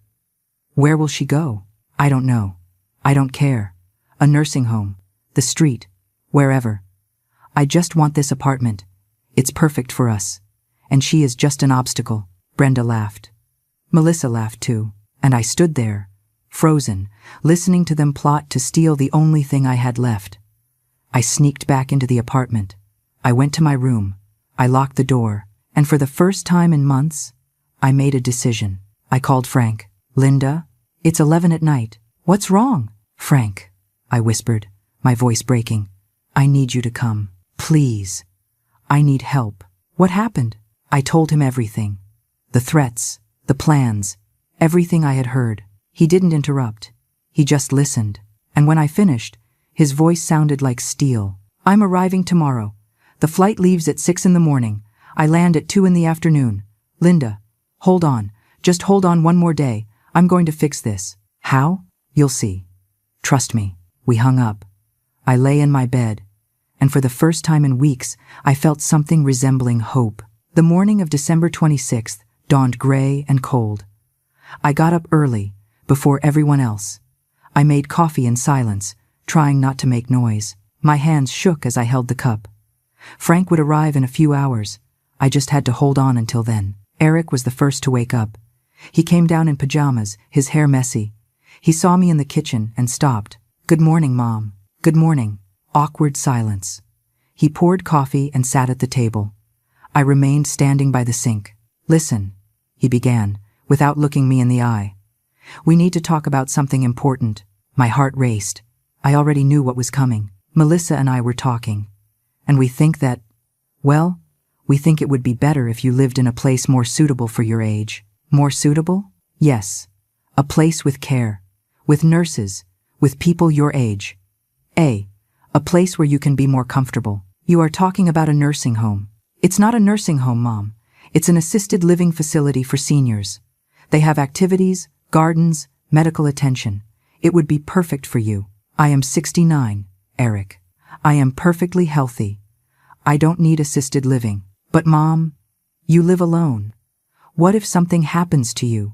Where will she go? I don't know. I don't care. A nursing home, the street, wherever. I just want this apartment. It's perfect for us. And she is just an obstacle. Brenda laughed. Melissa laughed too, and I stood there, frozen, listening to them plot to steal the only thing I had left. I sneaked back into the apartment. I went to my room. I locked the door, and for the first time in months, I made a decision. I called Frank. Linda, it's 11 at night. What's wrong? Frank, I whispered, my voice breaking. I need you to come. Please. I need help. What happened? I told him everything. The threats, the plans, everything I had heard. He didn't interrupt. He just listened. And when I finished, his voice sounded like steel. I'm arriving tomorrow. The flight leaves at 6 in the morning. I land at 2 in the afternoon. Linda, hold on. Just hold on one more day. I'm going to fix this. How? You'll see. Trust me. We hung up. I lay in my bed, and for the first time in weeks, I felt something resembling hope. The morning of December 26th dawned gray and cold. I got up early, before everyone else. I made coffee in silence, trying not to make noise. My hands shook as I held the cup. Frank would arrive in a few hours. I just had to hold on until then. Eric was the first to wake up. He came down in pajamas, his hair messy. He saw me in the kitchen and stopped. Good morning, Mom. Good morning. Awkward silence. He poured coffee and sat at the table. I remained standing by the sink. Listen, he began, without looking me in the eye. We need to talk about something important. My heart raced. I already knew what was coming. Melissa and I were talking. And we think that, well, we think it would be better if you lived in a place more suitable for your age. More suitable? Yes. A place with care, with nurses, with people your age. A place where you can be more comfortable. You are talking about a nursing home. It's not a nursing home, Mom. It's an assisted living facility for seniors. They have activities, gardens, medical attention. It would be perfect for you. I am 69, Eric. I am perfectly healthy. I don't need assisted living. But Mom, you live alone. What if something happens to you?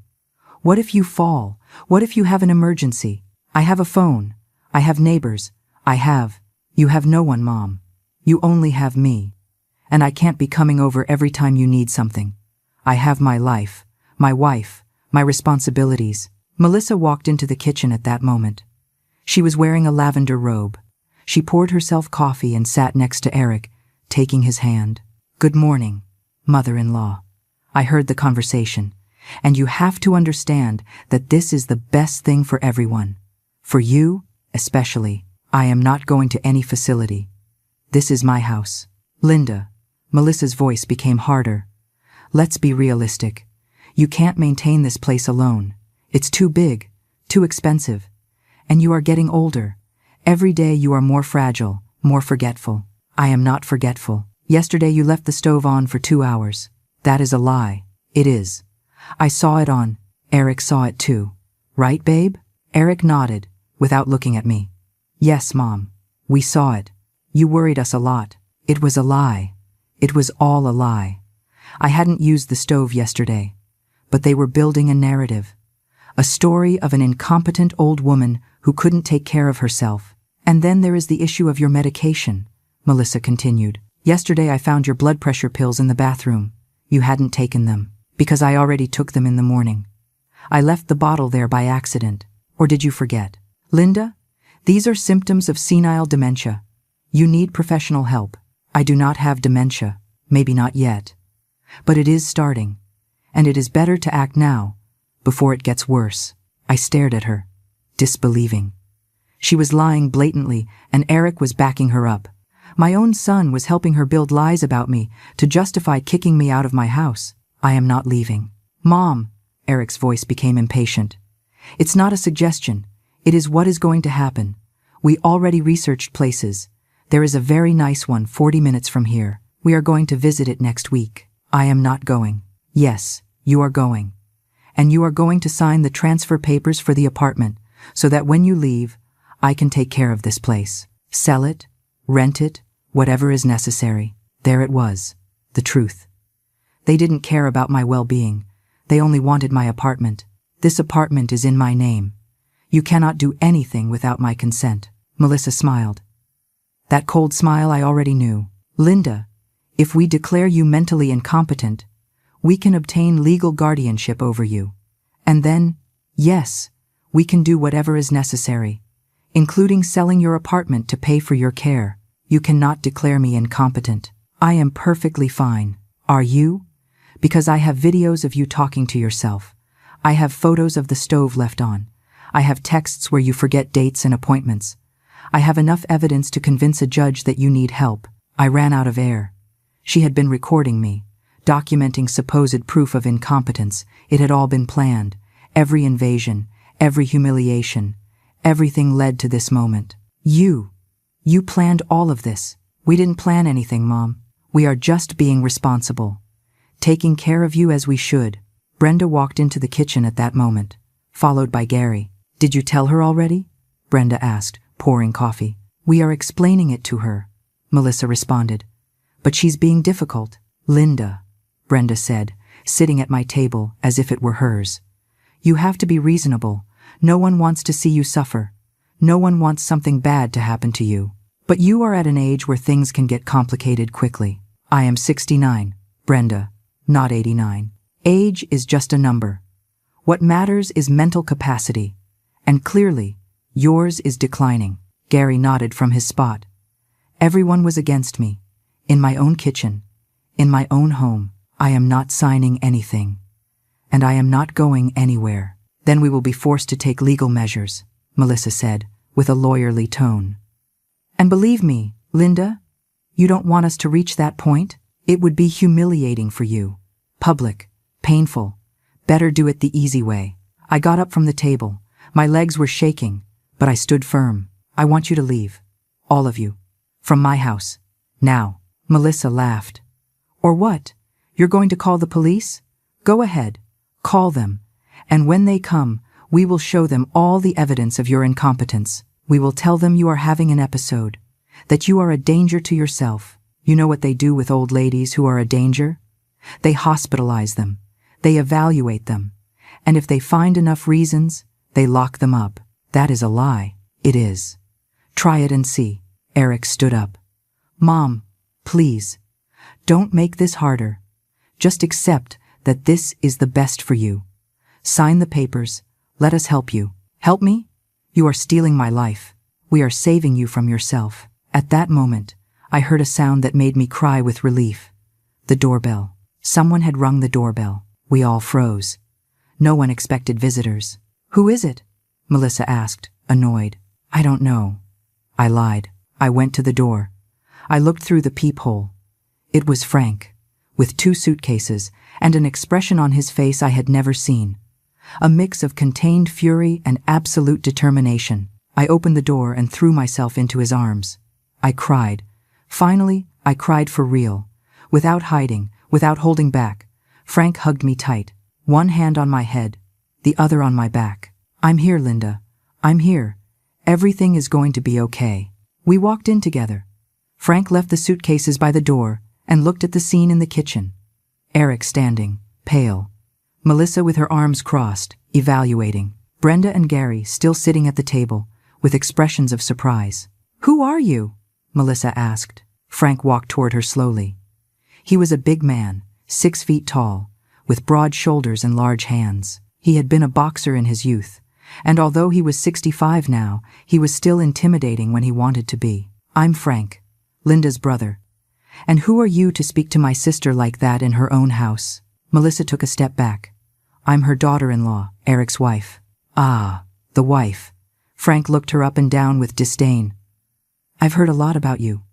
What if you fall? What if you have an emergency? I have a phone. I have neighbors. You have no one, Mom. You only have me. And I can't be coming over every time you need something. I have my life, my wife, my responsibilities. Melissa walked into the kitchen at that moment. She was wearing a lavender robe. She poured herself coffee and sat next to Eric, taking his hand. Good morning, mother-in-law. I heard the conversation, and you have to understand that this is the best thing for everyone. For you, especially. I am not going to any facility. This is my house. Linda. Melissa's voice became harder. Let's be realistic. You can't maintain this place alone. It's too big, too expensive. And you are getting older. Every day you are more fragile, more forgetful. I am not forgetful. Yesterday you left the stove on for 2 hours. That is a lie. It is. I saw it on. Eric saw it too. Right, babe? Eric nodded, without looking at me. Yes, Mom. We saw it. You worried us a lot. It was a lie. It was all a lie. I hadn't used the stove yesterday. But they were building a narrative. A story of an incompetent old woman who couldn't take care of herself. And then there is the issue of your medication, Melissa continued. Yesterday I found your blood pressure pills in the bathroom. You hadn't taken them, because I already took them in the morning. I left the bottle there by accident. Or did you forget? Linda, these are symptoms of senile dementia. You need professional help. I do not have dementia, maybe not yet. But it is starting, and it is better to act now, before it gets worse. I stared at her, disbelieving. She was lying blatantly, and Eric was backing her up. My own son was helping her build lies about me to justify kicking me out of my house. I am not leaving. Mom, Eric's voice became impatient. It's not a suggestion. It is what is going to happen. We already researched places. There is a very nice one 40 minutes from here. We are going to visit it next week. I am not going. Yes, you are going. And you are going to sign the transfer papers for the apartment so that when you leave, I can take care of this place. Sell it, rent it, whatever is necessary. There it was. The truth. They didn't care about my well-being. They only wanted my apartment. This apartment is in my name. You cannot do anything without my consent. Melissa smiled. That cold smile I already knew. Linda, if we declare you mentally incompetent, we can obtain legal guardianship over you. And then, yes, we can do whatever is necessary, including selling your apartment to pay for your care. You cannot declare me incompetent. I am perfectly fine. Are you? Because I have videos of you talking to yourself. I have photos of the stove left on. I have texts where you forget dates and appointments. I have enough evidence to convince a judge that you need help. I ran out of air. She had been recording me, documenting supposed proof of incompetence. It had all been planned. Every invasion, every humiliation, everything led to this moment. You planned all of this. We didn't plan anything, Mom. We are just being responsible. Taking care of you as we should. Brenda walked into the kitchen at that moment, followed by Gary. Did you tell her already? Brenda asked, pouring coffee. We are explaining it to her, Melissa responded. But she's being difficult. Linda, Brenda said, sitting at my table as if it were hers. You have to be reasonable. No one wants to see you suffer. No one wants something bad to happen to you. But you are at an age where things can get complicated quickly. I am 69, Brenda, not 89. Age is just a number. What matters is mental capacity. And clearly, yours is declining. Gary nodded from his spot. Everyone was against me. In my own kitchen. In my own home. I am not signing anything. And I am not going anywhere. Then we will be forced to take legal measures, Melissa said, with a lawyerly tone. And believe me, Linda, you don't want us to reach that point? It would be humiliating for you. Public. Painful. Better do it the easy way. I got up from the table. My legs were shaking, but I stood firm. I want you to leave. All of you. From my house. Now. Melissa laughed. Or what? You're going to call the police? Go ahead. Call them. And when they come, we will show them all the evidence of your incompetence. We will tell them you are having an episode, that you are a danger to yourself. You know what they do with old ladies who are a danger? They hospitalize them. They evaluate them. And if they find enough reasons, they lock them up. That is a lie. It is. Try it and see. Eric stood up. Mom, please. Don't make this harder. Just accept that this is the best for you. Sign the papers. Let us help you. Help me? You are stealing my life. We are saving you from yourself. At that moment, I heard a sound that made me cry with relief. The doorbell. Someone had rung the doorbell. We all froze. No one expected visitors. Who is it? Melissa asked, annoyed. I don't know. I lied. I went to the door. I looked through the peephole. It was Frank, with 2 suitcases and an expression on his face I had never seen. A mix of contained fury and absolute determination. I opened the door and threw myself into his arms. I cried. Finally, I cried for real. Without hiding, without holding back. Frank hugged me tight, one hand on my head, the other on my back. I'm here, Linda. I'm here. Everything is going to be okay. We walked in together. Frank left the suitcases by the door and looked at the scene in the kitchen. Eric standing, pale. Melissa with her arms crossed, evaluating. Brenda and Gary still sitting at the table, with expressions of surprise. Who are you? Melissa asked. Frank walked toward her slowly. He was a big man, 6 feet tall, with broad shoulders and large hands. He had been a boxer in his youth, and although he was 65 now, he was still intimidating when he wanted to be. I'm Frank, Linda's brother. And who are you to speak to my sister like that in her own house? Melissa took a step back. I'm her daughter-in-law, Eric's wife. Ah, the wife. Frank looked her up and down with disdain. I've heard a lot about you.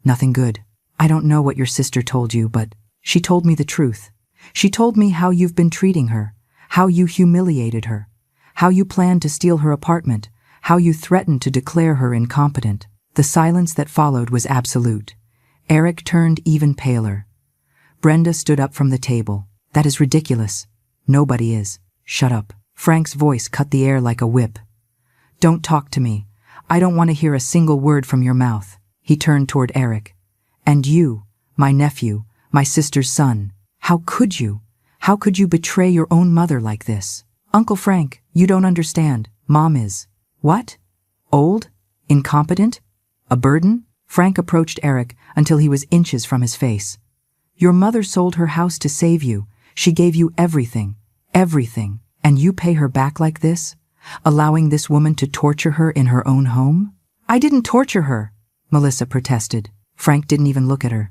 Nothing good. I don't know what your sister told you, but she told me the truth. She told me how you've been treating her, how you humiliated her, how you planned to steal her apartment, how you threatened to declare her incompetent. The silence that followed was absolute. Eric turned even paler. Brenda stood up from the table. That is ridiculous. Nobody is. Shut up. Frank's voice cut the air like a whip. Don't talk to me. I don't want to hear a single word from your mouth. He turned toward Eric. And you, my nephew, my sister's son. How could you? How could you betray your own mother like this? Uncle Frank, you don't understand. Mom is. What? Old? Incompetent? A burden? Frank approached Eric until he was inches from his face. Your mother sold her house to save you. She gave you everything. Everything. And you pay her back like this? Allowing this woman to torture her in her own home? I didn't torture her, Melissa protested. Frank didn't even look at her.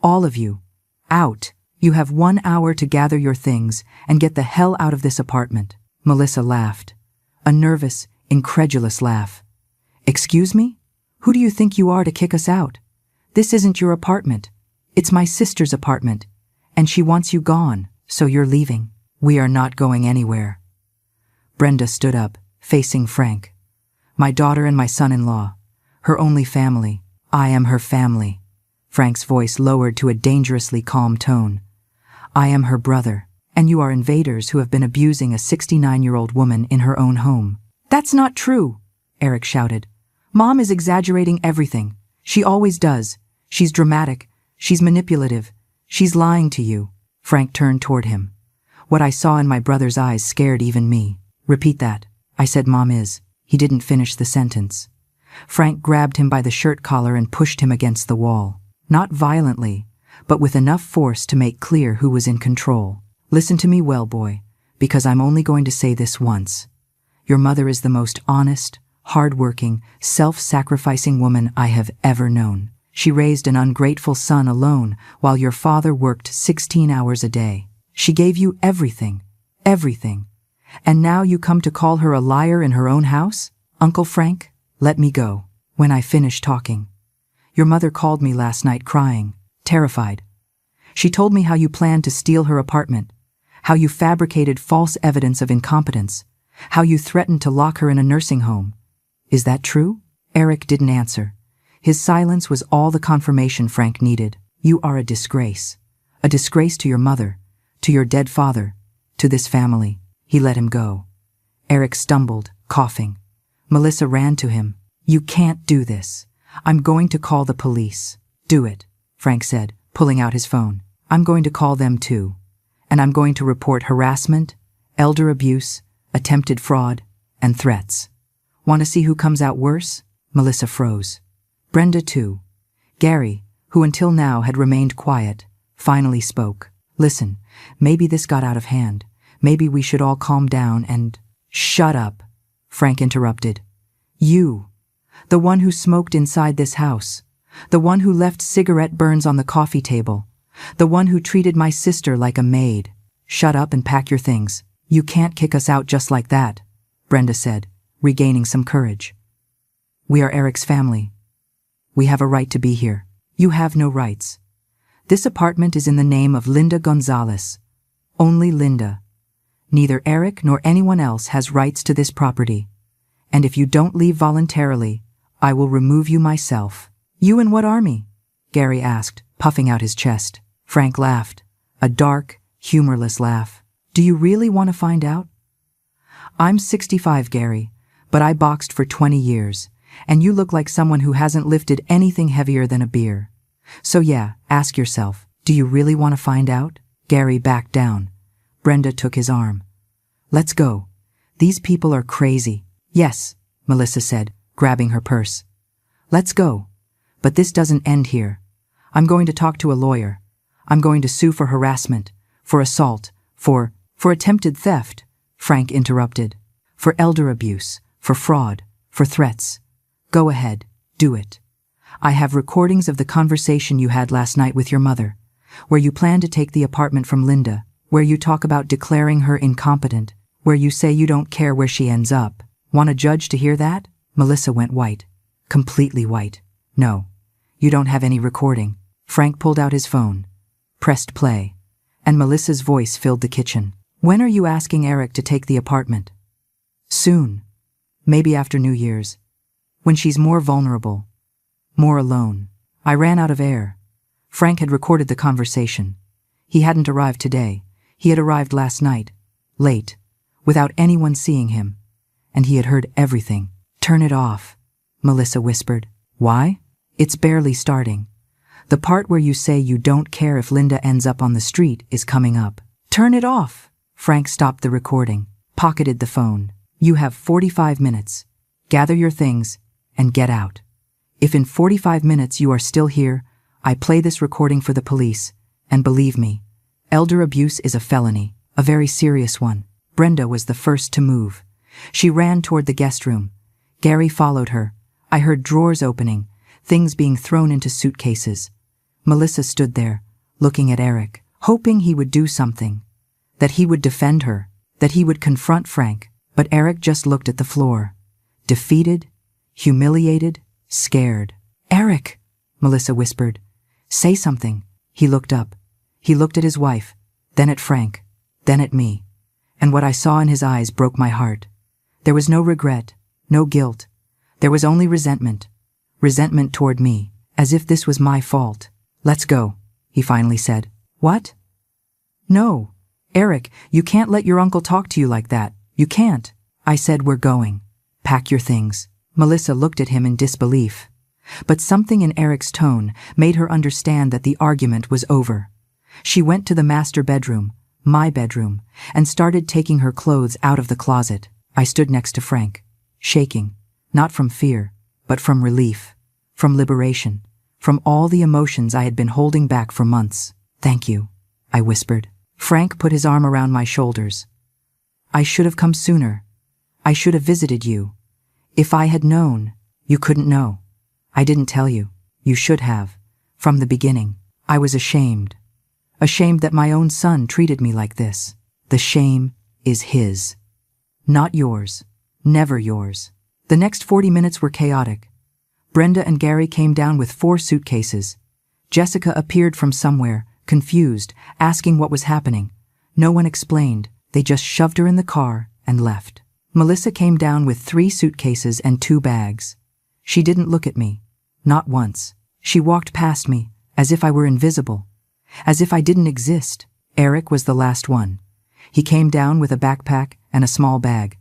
All of you. Out. You have 1 hour to gather your things and get the hell out of this apartment. Melissa laughed. A nervous, incredulous laugh. Excuse me? Who do you think you are to kick us out? This isn't your apartment. It's my sister's apartment. And she wants you gone, so you're leaving. We are not going anywhere. Brenda stood up, facing Frank. My daughter and my son-in-law. Her only family. I am her family. Frank's voice lowered to a dangerously calm tone. I am her brother, and you are invaders who have been abusing a 69-year-old woman in her own home. That's not true, Eric shouted. Mom is exaggerating everything. She always does. She's dramatic. She's manipulative. She's lying to you. Frank turned toward him. What I saw in my brother's eyes scared even me. Repeat that. I said Mom is. He didn't finish the sentence. Frank grabbed him by the shirt collar and pushed him against the wall. Not violently, but with enough force to make clear who was in control. Listen to me well, boy, because I'm only going to say this once. Your mother is the most honest, hard-working, self-sacrificing woman I have ever known. She raised an ungrateful son alone while your father worked 16 hours a day. She gave you everything, everything. And now you come to call her a liar in her own house? Uncle Frank, let me go. When I finish talking. Your mother called me last night crying, terrified. She told me how you planned to steal her apartment, how you fabricated false evidence of incompetence, how you threatened to lock her in a nursing home. Is that true? Eric didn't answer. His silence was all the confirmation Frank needed. You are a disgrace. A disgrace to your mother, to your dead father, to this family. He let him go. Eric stumbled, coughing. Melissa ran to him. You can't do this. I'm going to call the police. Do it, Frank said, pulling out his phone. I'm going to call them too. And I'm going to report harassment, elder abuse, attempted fraud, and threats. Want to see who comes out worse? Melissa froze. Brenda too. Gary, who until now had remained quiet, finally spoke. Listen, maybe this got out of hand. Maybe we should all calm down and— Shut up, Frank interrupted. You, the one who smoked inside this house, the one who left cigarette burns on the coffee table, the one who treated my sister like a maid. Shut up and pack your things. You can't kick us out just like that, Brenda said, regaining some courage. We are Eric's family. We have a right to be here. You have no rights. This apartment is in the name of Linda Gonzalez. Only Linda. Neither Eric nor anyone else has rights to this property. And if you don't leave voluntarily, I will remove you myself. You in what army? Gary asked, puffing out his chest. Frank laughed, a dark, humorless laugh. Do you really want to find out? I'm 65, Gary, but I boxed for 20 years, and you look like someone who hasn't lifted anything heavier than a beer. So yeah, ask yourself, do you really want to find out? Gary backed down. Brenda took his arm. Let's go. These people are crazy. Yes, Melissa said, grabbing her purse. Let's go. But this doesn't end here. I'm going to talk to a lawyer. I'm going to sue for harassment, for assault, for attempted theft, Frank interrupted. For elder abuse, for fraud, for threats. Go ahead, do it. I have recordings of the conversation you had last night with your mother, where you plan to take the apartment from Linda, where you talk about declaring her incompetent, where you say you don't care where she ends up. Want a judge to hear that? Melissa went white. Completely white. No, you don't have any recording. Frank pulled out his phone, pressed play, and Melissa's voice filled the kitchen. When are you asking Eric to take the apartment? Soon. Maybe after New Year's. When she's more vulnerable. More alone. I ran out of air. Frank had recorded the conversation. He hadn't arrived today. He had arrived last night, late, without anyone seeing him. And he had heard everything. Turn it off, Melissa whispered. Why? It's barely starting. The part where you say you don't care if Linda ends up on the street is coming up. Turn it off. Frank stopped the recording, pocketed the phone. You have 45 minutes. Gather your things and get out. If in 45 minutes you are still here, I play this recording for the police, and believe me, elder abuse is a felony, a very serious one. Brenda was the first to move. She ran toward the guest room. Gary followed her. I heard drawers opening, things being thrown into suitcases. Melissa stood there, looking at Eric, hoping he would do something, that he would defend her, that he would confront Frank. But Eric just looked at the floor, defeated, humiliated, scared. Eric, Melissa whispered. Say something. He looked up. He looked at his wife, then at Frank, then at me. And what I saw in his eyes broke my heart. There was no regret, no guilt. There was only resentment. Resentment toward me, as if this was my fault. Let's go, he finally said. What? No. Eric, you can't let your uncle talk to you like that. You can't. I said we're going. Pack your things. Melissa looked at him in disbelief. But something in Eric's tone made her understand that the argument was over. She went to the master bedroom, my bedroom, and started taking her clothes out of the closet. I stood next to Frank, shaking, not from fear, but from relief, from liberation, from all the emotions I had been holding back for months. Thank you, I whispered. Frank put his arm around my shoulders. I should have come sooner. I should have visited you. If I had known, you couldn't know. I didn't tell you. You should have. From the beginning, I was ashamed. Ashamed that my own son treated me like this. The shame is his. Not yours. Never yours. The next 40 minutes were chaotic. Brenda and Gary came down with 4 suitcases. Jessica appeared from somewhere, confused, asking what was happening. No one explained. They just shoved her in the car and left. Melissa came down with 3 suitcases and 2 bags. She didn't look at me. Not once. She walked past me, as if I were invisible. As if I didn't exist. Eric was the last one. He came down with a backpack and a small bag.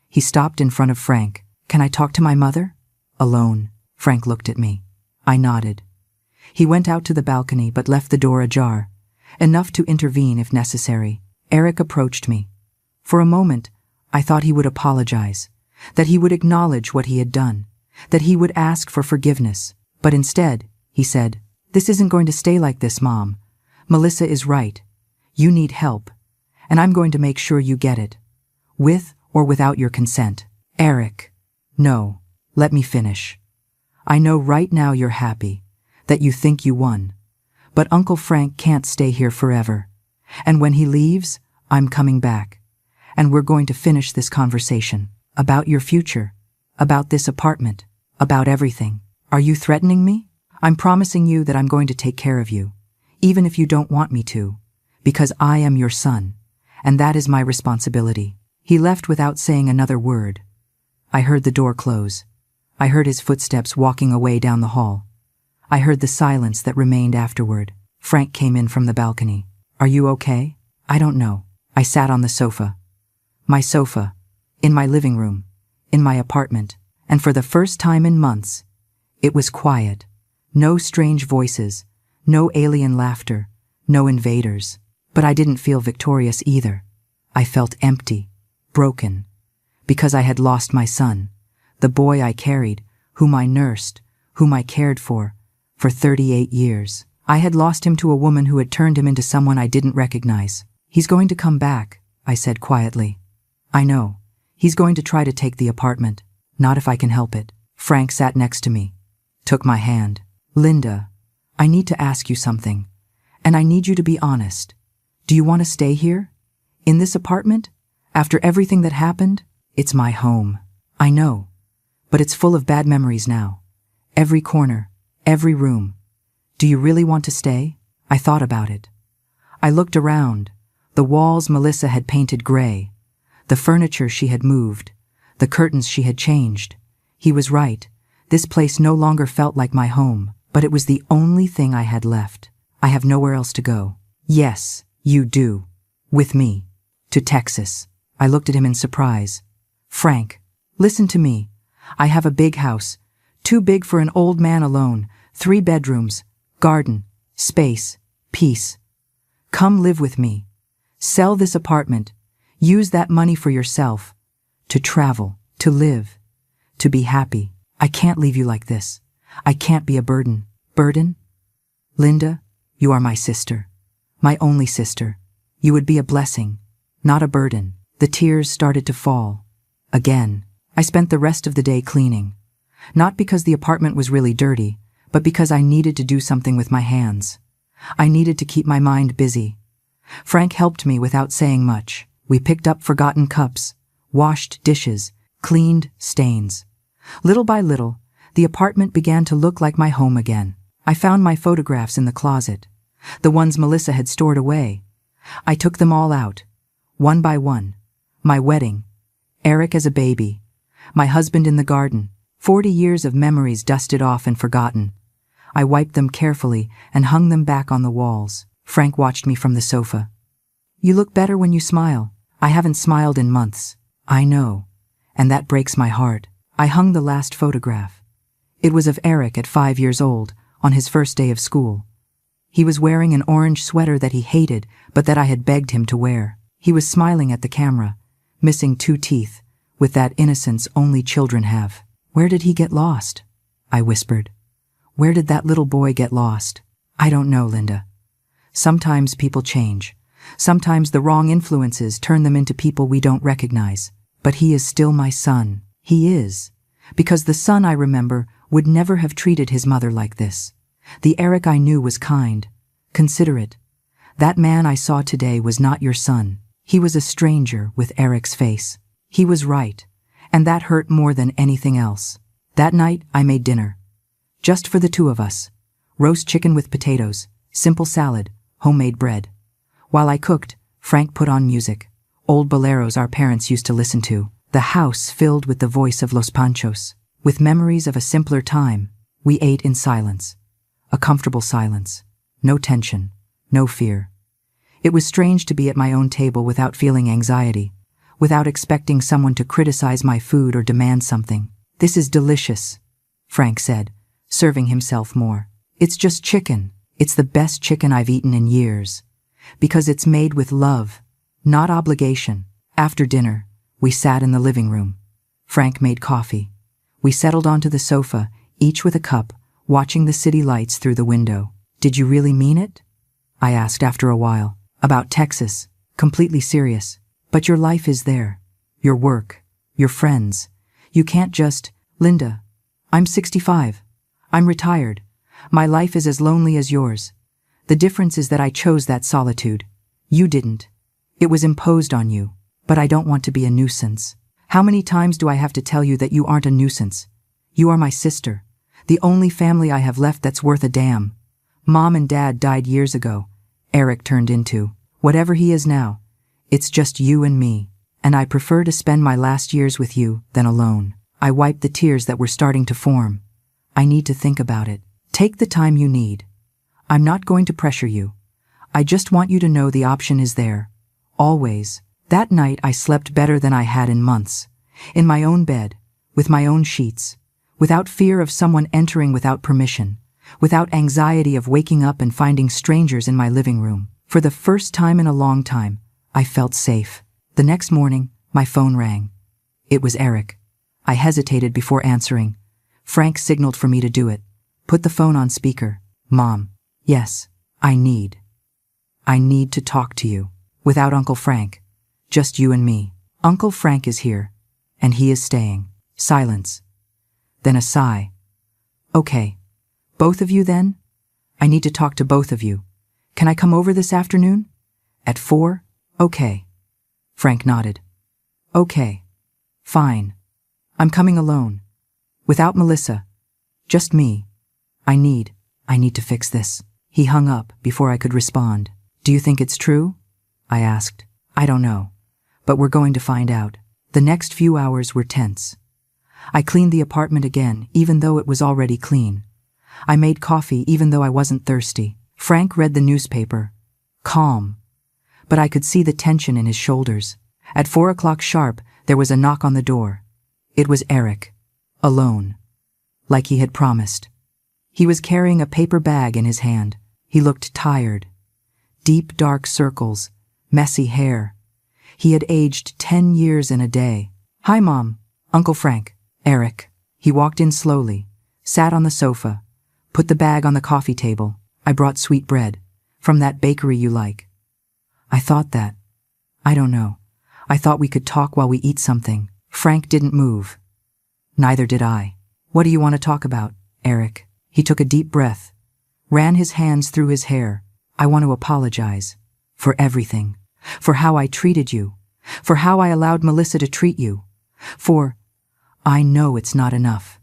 He stopped in front of Frank. "Can I talk to my mother?" "Alone." Frank looked at me. I nodded. He went out to the balcony but left the door ajar, enough to intervene if necessary. Eric approached me. For a moment, I thought he would apologize, that he would acknowledge what he had done, that he would ask for forgiveness. But instead, he said, "This isn't going to stay like this, Mom. Melissa is right. You need help, and I'm going to make sure you get it, with or without your consent." "Eric, no, let me finish. I know right now you're happy, that you think you won. But Uncle Frank can't stay here forever. And when he leaves, I'm coming back. And we're going to finish this conversation. About your future. About this apartment. About everything. Are you threatening me? I'm promising you that I'm going to take care of you, even if you don't want me to, because I am your son, and that is my responsibility." He left without saying another word. I heard the door close. I heard his footsteps walking away down the hall. I heard the silence that remained afterward. Frank came in from the balcony. "Are you okay?" "I don't know." I sat on the sofa. My sofa, in my living room, in my apartment, and for the first time in months, it was quiet. No strange voices, no alien laughter, no invaders. But I didn't feel victorious either. I felt empty, broken, because I had lost my son, the boy I carried, whom I nursed, whom I cared for 38 years. I had lost him to a woman who had turned him into someone I didn't recognize. "He's going to come back," I said quietly. "I know. He's going to try to take the apartment. Not if I can help it." Frank sat next to me, took my hand. "Linda, I need to ask you something, and I need you to be honest. Do you want to stay here? In this apartment? After everything that happened? It's my home. I know. But it's full of bad memories now. Every corner, every room. Do you really want to stay?" I thought about it. I looked around. The walls Melissa had painted gray. The furniture she had moved. The curtains she had changed. He was right. This place no longer felt like my home, but it was the only thing I had left. I have nowhere else to go. "Yes, you do. With me. To Texas." I looked at him in surprise. "Frank, listen to me. I have a big house. Too big for an old man alone. 3 bedrooms. Garden. Space. Peace. Come live with me. Sell this apartment. Use that money for yourself. To travel. To live. To be happy. I can't leave you like this. I can't be a burden." "Burden? Linda, you are my sister. My only sister. You would be a blessing, not a burden." The tears started to fall. Again. I spent the rest of the day cleaning. Not because the apartment was really dirty, but because I needed to do something with my hands. I needed to keep my mind busy. Frank helped me without saying much. We picked up forgotten cups, washed dishes, cleaned stains. Little by little, the apartment began to look like my home again. I found my photographs in the closet, the ones Melissa had stored away. I took them all out, one by one. My wedding, Eric as a baby, my husband in the garden, 40 years of memories dusted off and forgotten. I wiped them carefully and hung them back on the walls. Frank watched me from the sofa. "You look better when you smile." "I haven't smiled in months." "I know, and that breaks my heart." I hung the last photograph. It was of Eric at 5 years old, on his first day of school. He was wearing an orange sweater that he hated, but that I had begged him to wear. He was smiling at the camera, missing 2 teeth, with that innocence only children have. "Where did he get lost?" I whispered. "Where did that little boy get lost?" "I don't know, Linda. Sometimes people change. Sometimes the wrong influences turn them into people we don't recognize. But he is still my son. He is. Because the son I remember would never have treated his mother like this. The Eric I knew was kind, considerate. That man I saw today was not your son. He was a stranger with Eric's face. He was right, and that hurt more than anything else. That night I made dinner. Just for the 2 of us. Roast chicken with potatoes, simple salad, homemade bread. While I cooked, Frank put on music, old boleros our parents used to listen to, the house filled with the voice of Los Panchos. With memories of a simpler time, we ate in silence. A comfortable silence. No tension. No fear. It was strange to be at my own table without feeling anxiety, without expecting someone to criticize my food or demand something. "This is delicious," Frank said, serving himself more. "It's just chicken. It's the best chicken I've eaten in years. Because it's made with love, not obligation." After dinner, we sat in the living room. Frank made coffee. We settled onto the sofa, each with a cup, watching the city lights through the window. "Did you really mean it?" I asked after a while. "About Texas, completely serious. But your life is there. Your work, your friends. You can't just, Linda, I'm 65. I'm retired. My life is as lonely as yours. The difference is that I chose that solitude. You didn't. It was imposed on you. But I don't want to be a nuisance. How many times do I have to tell you that you aren't a nuisance? You are my sister, the only family I have left that's worth a damn. Mom and Dad died years ago. Eric turned into whatever he is now. It's just you and me, and I prefer to spend my last years with you than alone." I wiped the tears that were starting to form. "I need to think about it. Take the time you need. I'm not going to pressure you. I just want you to know the option is there. Always." That night I slept better than I had in months. In my own bed, with my own sheets, without fear of someone entering without permission, without anxiety of waking up and finding strangers in my living room. For the first time in a long time, I felt safe. The next morning, my phone rang. It was Eric. I hesitated before answering. Frank signaled for me to do it. Put the phone on speaker. "Mom." "Yes, I need to talk to you. Without Uncle Frank. Just you and me. Uncle Frank is here, and he is staying." Silence. Then a sigh. "Okay. Both of you then? I need to talk to both of you. Can I come over this afternoon? At 4? Okay." Frank nodded. "Okay. Fine. I'm coming alone. Without Melissa. Just me. I need to fix this." He hung up before I could respond. "Do you think it's true?" I asked. "I don't know. But we're going to find out." The next few hours were tense. I cleaned the apartment again, even though it was already clean. I made coffee even though I wasn't thirsty. Frank read the newspaper. Calm. But I could see the tension in his shoulders. At 4 o'clock sharp, there was a knock on the door. It was Eric. Alone. Like he had promised. He was carrying a paper bag in his hand. He looked tired. Deep dark circles. Messy hair. He had aged 10 years in a day. "Hi, Mom. Uncle Frank." Eric. He walked in slowly, sat on the sofa, put the bag on the coffee table. "I brought sweet bread. From that bakery you like." I thought that. I don't know. I thought we could talk while we eat something. Frank didn't move. Neither did I. "What do you want to talk about, Eric?" He took a deep breath, ran his hands through his hair. "I want to apologize. For everything. For how I treated you. For how I allowed Melissa to treat you. For... I know it's not enough.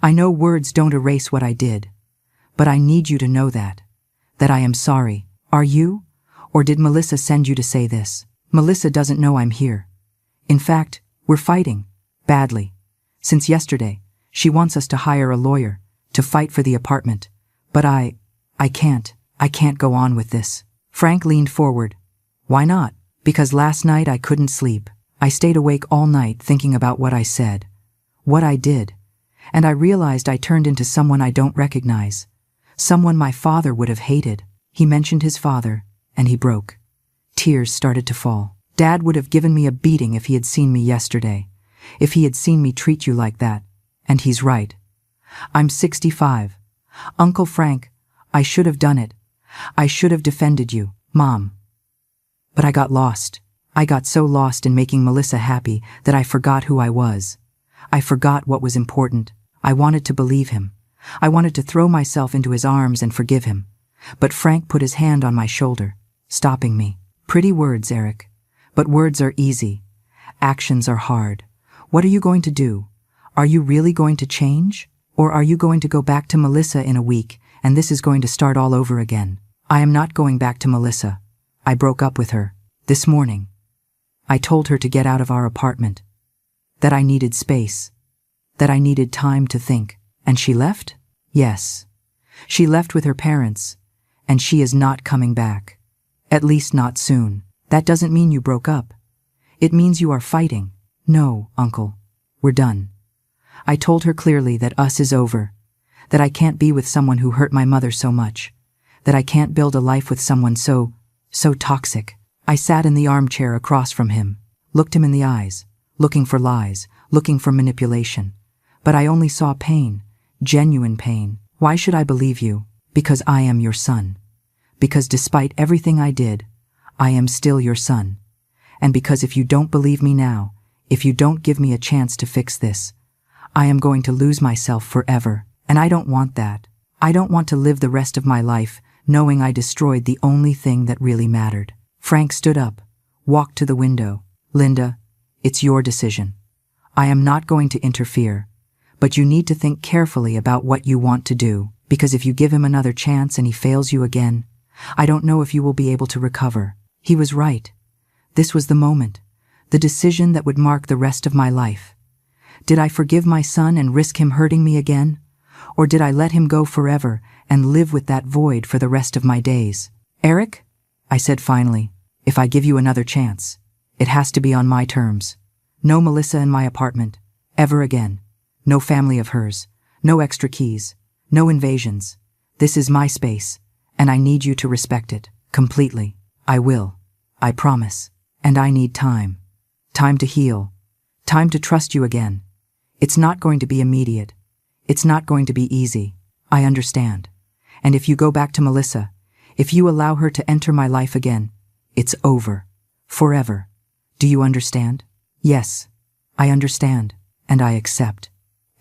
I know words don't erase what I did. But I need you to know that I am sorry. Are you? Or did Melissa send you to say this?" "Melissa doesn't know I'm here. In fact, we're fighting. Badly. Since yesterday, she wants us to hire a lawyer to fight for the apartment. But I can't go on with this." Frank leaned forward. "Why not?" "Because last night I couldn't sleep. I stayed awake all night thinking about what I said, what I did, and I realized I turned into someone I don't recognize, someone my father would have hated." He mentioned his father, and he broke. Tears started to fall. "Dad would have given me a beating if he had seen me yesterday, if he had seen me treat you like that. And he's right. I'm 65. Uncle Frank, I should have done it. I should have defended you, Mom. But I got lost. I got so lost in making Melissa happy that I forgot who I was. I forgot what was important. I wanted to believe him. I wanted to throw myself into his arms and forgive him. But Frank put his hand on my shoulder, stopping me. "Pretty words, Eric. But words are easy. Actions are hard. What are you going to do? Are you really going to change? Or are you going to go back to Melissa in a week and this is going to start all over again?" "I am not going back to Melissa. I broke up with her. This morning, I told her to get out of our apartment, that I needed space, that I needed time to think. And she left? Yes. She left with her parents, and she is not coming back. At least not soon. That doesn't mean you broke up. It means you are fighting. No, Uncle. We're done. I told her clearly that us is over, that I can't be with someone who hurt my mother so much, that I can't build a life with someone so toxic. I sat in the armchair across from him, looked him in the eyes, looking for lies, looking for manipulation. But I only saw pain, genuine pain. Why should I believe you? Because I am your son. Because despite everything I did, I am still your son. And because if you don't believe me now, if you don't give me a chance to fix this, I am going to lose myself forever. And I don't want that. I don't want to live the rest of my life knowing I destroyed the only thing that really mattered. Frank stood up, walked to the window. Linda, it's your decision. I am not going to interfere, but you need to think carefully about what you want to do, because if you give him another chance and he fails you again, I don't know if you will be able to recover. He was right. This was the moment, the decision that would mark the rest of my life. Did I forgive my son and risk him hurting me again? Or did I let him go forever and live with that void for the rest of my days? Eric, I said finally, if I give you another chance, it has to be on my terms. No Melissa in my apartment, ever again. No family of hers, no extra keys, no invasions. This is my space, and I need you to respect it, completely. I will. I promise. And I need time. Time to heal. Time to trust you again. It's not going to be immediate. It's not going to be easy. I understand. And if you go back to Melissa, if you allow her to enter my life again, it's over. Forever. Do you understand? Yes. I understand. And I accept.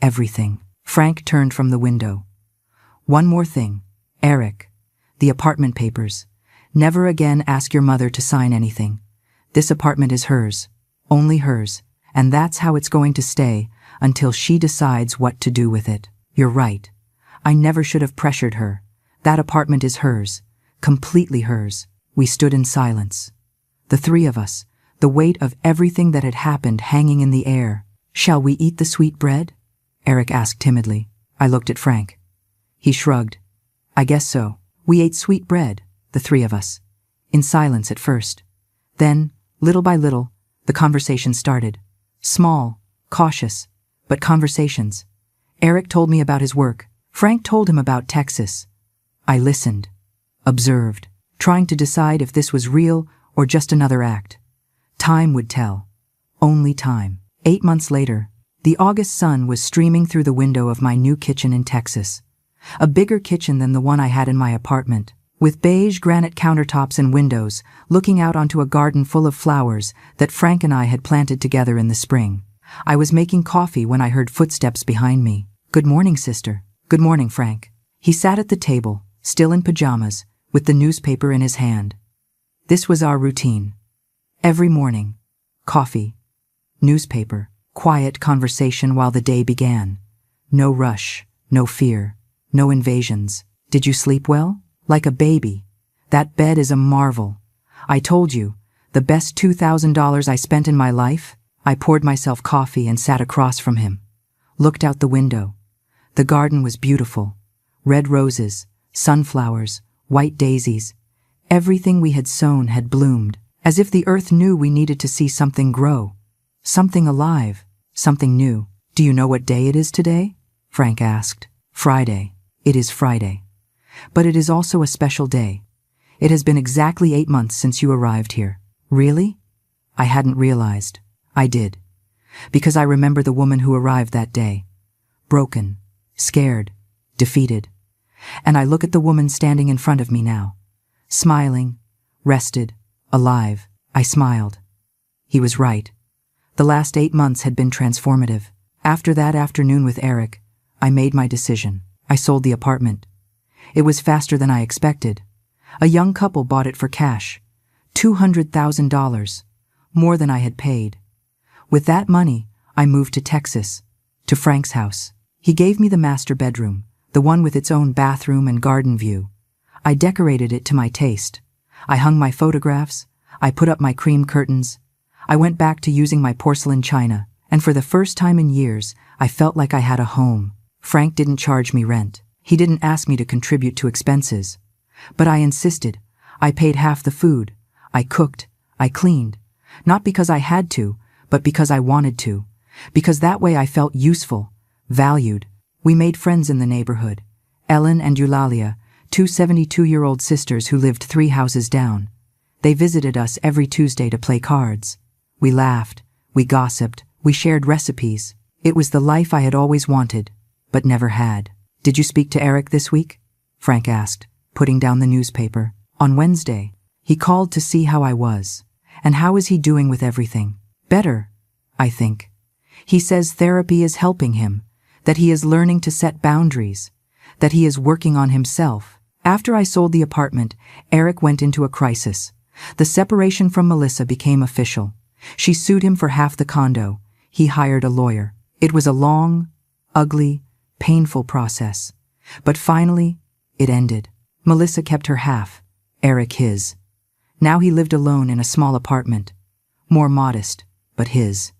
Everything. Frank turned from the window. One more thing. Eric. The apartment papers. Never again ask your mother to sign anything. This apartment is hers. Only hers. And that's how it's going to stay until she decides what to do with it. You're right. I never should have pressured her. That apartment is hers. Completely hers. We stood in silence. The three of us, the weight of everything that had happened hanging in the air. Shall we eat the sweet bread? Eric asked timidly. I looked at Frank. He shrugged. I guess so. We ate sweet bread, the three of us. In silence at first. Then, little by little, the conversation started. Small, cautious, but conversations. Eric told me about his work. Frank told him about Texas. I listened, observed, trying to decide if this was real or just another act. Time would tell. Only time. 8 months later, the August sun was streaming through the window of my new kitchen in Texas. A bigger kitchen than the one I had in my apartment, with beige granite countertops and windows looking out onto a garden full of flowers that Frank and I had planted together in the spring. I was making coffee when I heard footsteps behind me. Good morning, sister. Good morning, Frank. He sat at the table, still in pajamas, with the newspaper in his hand. This was our routine. Every morning, coffee, newspaper, quiet conversation while the day began. No rush, no fear, no invasions. Did you sleep well? Like a baby. That bed is a marvel. I told you, the best $2,000 I spent in my life. I poured myself coffee and sat across from him. Looked out the window. The garden was beautiful. Red roses, sunflowers, white daisies. Everything we had sown had bloomed, as if the earth knew we needed to see something grow. Something alive, something new. Do you know what day it is today? Frank asked. Friday. It is Friday. But it is also a special day. It has been exactly 8 months since you arrived here. Really? I hadn't realized. I did. Because I remember the woman who arrived that day. Broken, scared, defeated. And I look at the woman standing in front of me now. Smiling, rested, alive. I smiled. He was right. The last 8 months had been transformative. After that afternoon with Eric, I made my decision. I sold the apartment. It was faster than I expected. A young couple bought it for cash. $200,000. More than I had paid. With that money, I moved to Texas, to Frank's house. He gave me the master bedroom, the one with its own bathroom and garden view. I decorated it to my taste. I hung my photographs. I put up my cream curtains. I went back to using my porcelain china, and for the first time in years, I felt like I had a home. Frank didn't charge me rent. He didn't ask me to contribute to expenses. But I insisted. I paid half the food. I cooked. I cleaned. Not because I had to, but because I wanted to. Because that way I felt useful, valued. We made friends in the neighborhood. Ellen and Eulalia, two 72-year-old sisters who lived 3 houses down. They visited us every Tuesday to play cards. We laughed. We gossiped. We shared recipes. It was the life I had always wanted, but never had. Did you speak to Eric this week? Frank asked, putting down the newspaper. On Wednesday, he called to see how I was. And how is he doing with everything? Better, I think. He says therapy is helping him, that he is learning to set boundaries, that he is working on himself. After I sold the apartment, Eric went into a crisis. The separation from Melissa became official. She sued him for half the condo. He hired a lawyer. It was a long, ugly, painful process. But finally, it ended. Melissa kept her half, Eric his. Now he lived alone in a small apartment. More modest, but his.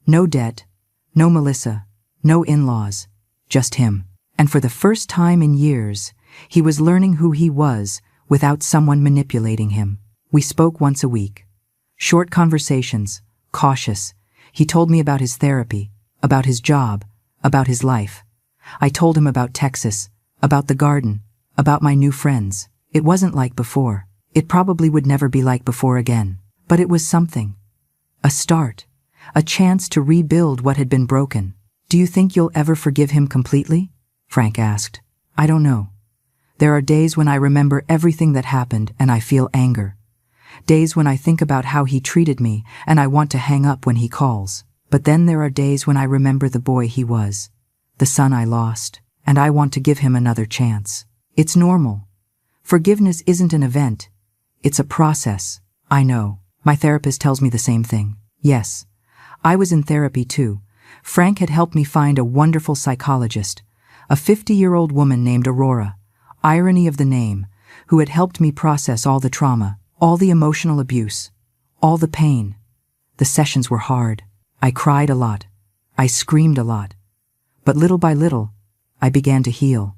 No debt, no Melissa, no in-laws, just him. And for the first time in years, he was learning who he was without someone manipulating him. We spoke once a week. Short conversations, cautious. He told me about his therapy, about his job, about his life. I told him about Texas, about the garden, about my new friends. It wasn't like before. It probably would never be like before again. But it was something. A start. A chance to rebuild what had been broken. Do you think you'll ever forgive him completely? Frank asked. I don't know. There are days when I remember everything that happened and I feel anger. Days when I think about how he treated me and I want to hang up when he calls. But then there are days when I remember the boy he was, the son I lost, and I want to give him another chance. It's normal. Forgiveness isn't an event. It's a process. I know. My therapist tells me the same thing. Yes. I was in therapy too. Frank had helped me find a wonderful psychologist, a 50-year-old woman named Aurora, irony of the name, who had helped me process all the trauma, all the emotional abuse, all the pain. The sessions were hard. I cried a lot. I screamed a lot. But little by little, I began to heal.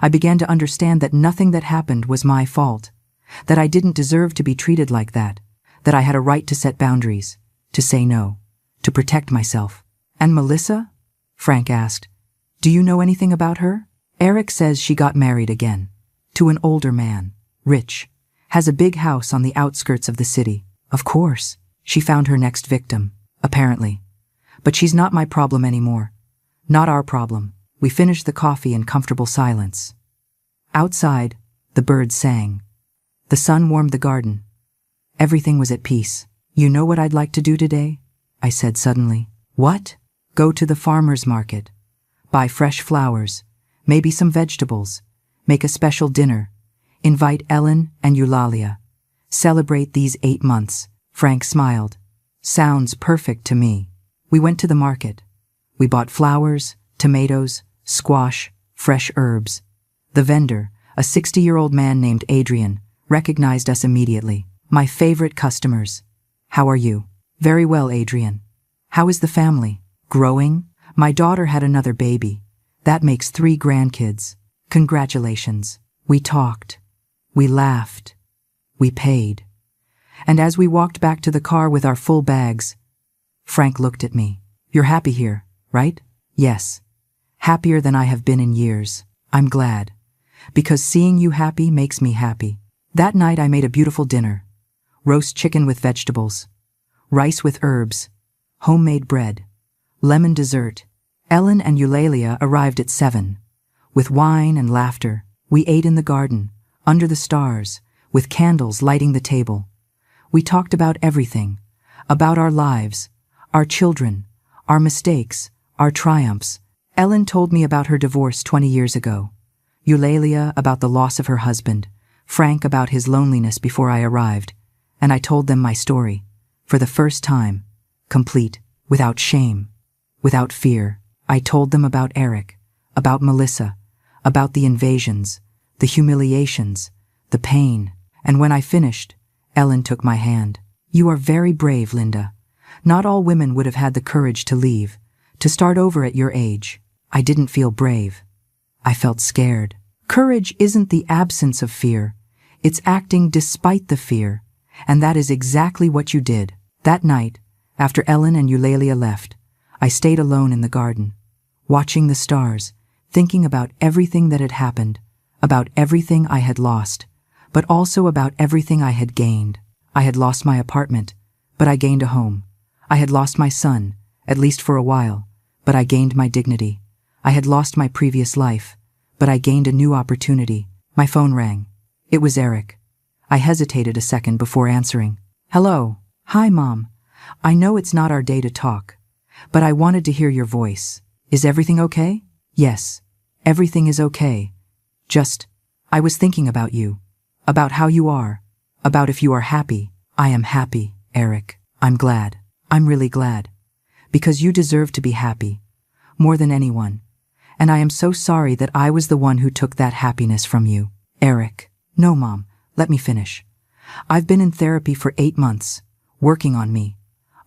I began to understand that nothing that happened was my fault, that I didn't deserve to be treated like that I had a right to set boundaries, to say no, to protect myself. And Melissa? Frank asked. Do you know anything about her? Eric says she got married again, to an older man, rich, has a big house on the outskirts of the city. Of course, she found her next victim, apparently. But she's not my problem anymore. Not our problem. We finished the coffee in comfortable silence. Outside, the birds sang. The sun warmed the garden. Everything was at peace. You know what I'd like to do today? I said suddenly. What? Go to the farmer's market. Buy fresh flowers, maybe some vegetables, make a special dinner, invite Ellen and Eulalia. Celebrate these 8 months. Frank smiled. Sounds perfect to me. We went to the market. We bought flowers, tomatoes, squash, fresh herbs. The vendor, a 60-year-old man named Adrian, recognized us immediately. My favorite customers. How are you? Very well, Adrian. How is the family? Growing? My daughter had another baby. That makes 3 grandkids. Congratulations. We talked. We laughed. We paid. And as we walked back to the car with our full bags, Frank looked at me. You're happy here, right? Yes. Happier than I have been in years. I'm glad. Because seeing you happy makes me happy. That night I made a beautiful dinner. Roast chicken with vegetables. Rice with herbs. Homemade bread. Lemon dessert. Ellen and Eulalia arrived at 7. With wine and laughter, we ate in the garden, under the stars, with candles lighting the table. We talked about everything. About our lives, our children, our mistakes, our triumphs. Ellen told me about her divorce 20 years ago. Eulalia about the loss of her husband. Frank about his loneliness before I arrived. And I told them my story. For the first time. Complete. Without shame. Without fear. I told them about Eric. About Melissa. About the invasions. The humiliations. The pain. And when I finished, Ellen took my hand. You are very brave, Linda. Not all women would have had the courage to leave, to start over at your age. I didn't feel brave. I felt scared. Courage isn't the absence of fear. It's acting despite the fear. And that is exactly what you did. That night, after Ellen and Eulalia left, I stayed alone in the garden, watching the stars, thinking about everything that had happened, about everything I had lost, but also about everything I had gained. I had lost my apartment, but I gained a home. I had lost my son, at least for a while, but I gained my dignity. I had lost my previous life, but I gained a new opportunity. My phone rang. It was Eric. I hesitated a second before answering. Hello. Hi, Mom. I know it's not our day to talk, but I wanted to hear your voice. Is everything okay? Yes, everything is okay. I was thinking about you, about how you are, about if you are happy. I am happy, Eric. I'm glad. I'm really glad. Because you deserve to be happy, more than anyone. And I am so sorry that I was the one who took that happiness from you. Eric. No, Mom, let me finish. I've been in therapy for 8 months, working on me,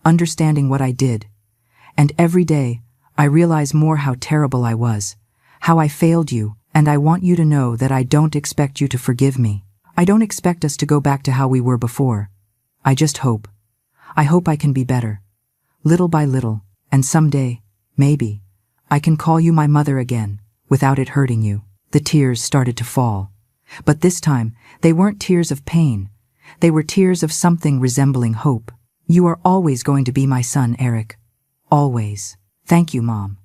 understanding what I did. And every day, I realize more how terrible I was, how I failed you, and I want you to know that I don't expect you to forgive me. I don't expect us to go back to how we were before. I just hope. I hope I can be better. Little by little, and someday, maybe, I can call you my mother again, without it hurting you. The tears started to fall. But this time, they weren't tears of pain. They were tears of something resembling hope. You are always going to be my son, Eric. Always. Thank you, Mom.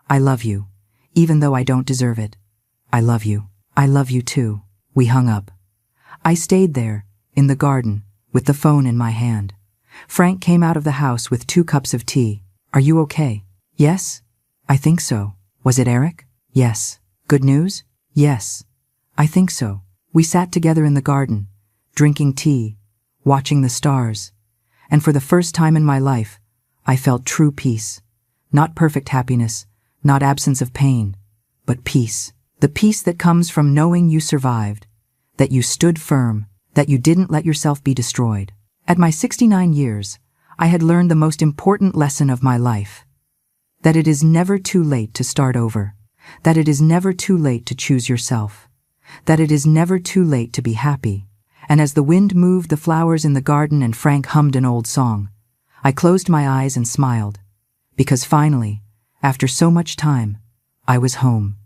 I love you, even though I don't deserve it. I love you. I love you too. We hung up. I stayed there, in the garden, with the phone in my hand. Frank came out of the house with 2 cups of tea. Are you okay? Yes? I think so. Was it Eric? Yes. Good news? Yes. I think so. We sat together in the garden, drinking tea, watching the stars. And for the first time in my life, I felt true peace. Not perfect happiness, not absence of pain, but peace. The peace that comes from knowing you survived, that you stood firm, that you didn't let yourself be destroyed. At my 69 years, I had learned the most important lesson of my life. That it is never too late to start over. That it is never too late to choose yourself. That it is never too late to be happy. And as the wind moved the flowers in the garden and Frank hummed an old song, I closed my eyes and smiled. Because finally, after so much time, I was home.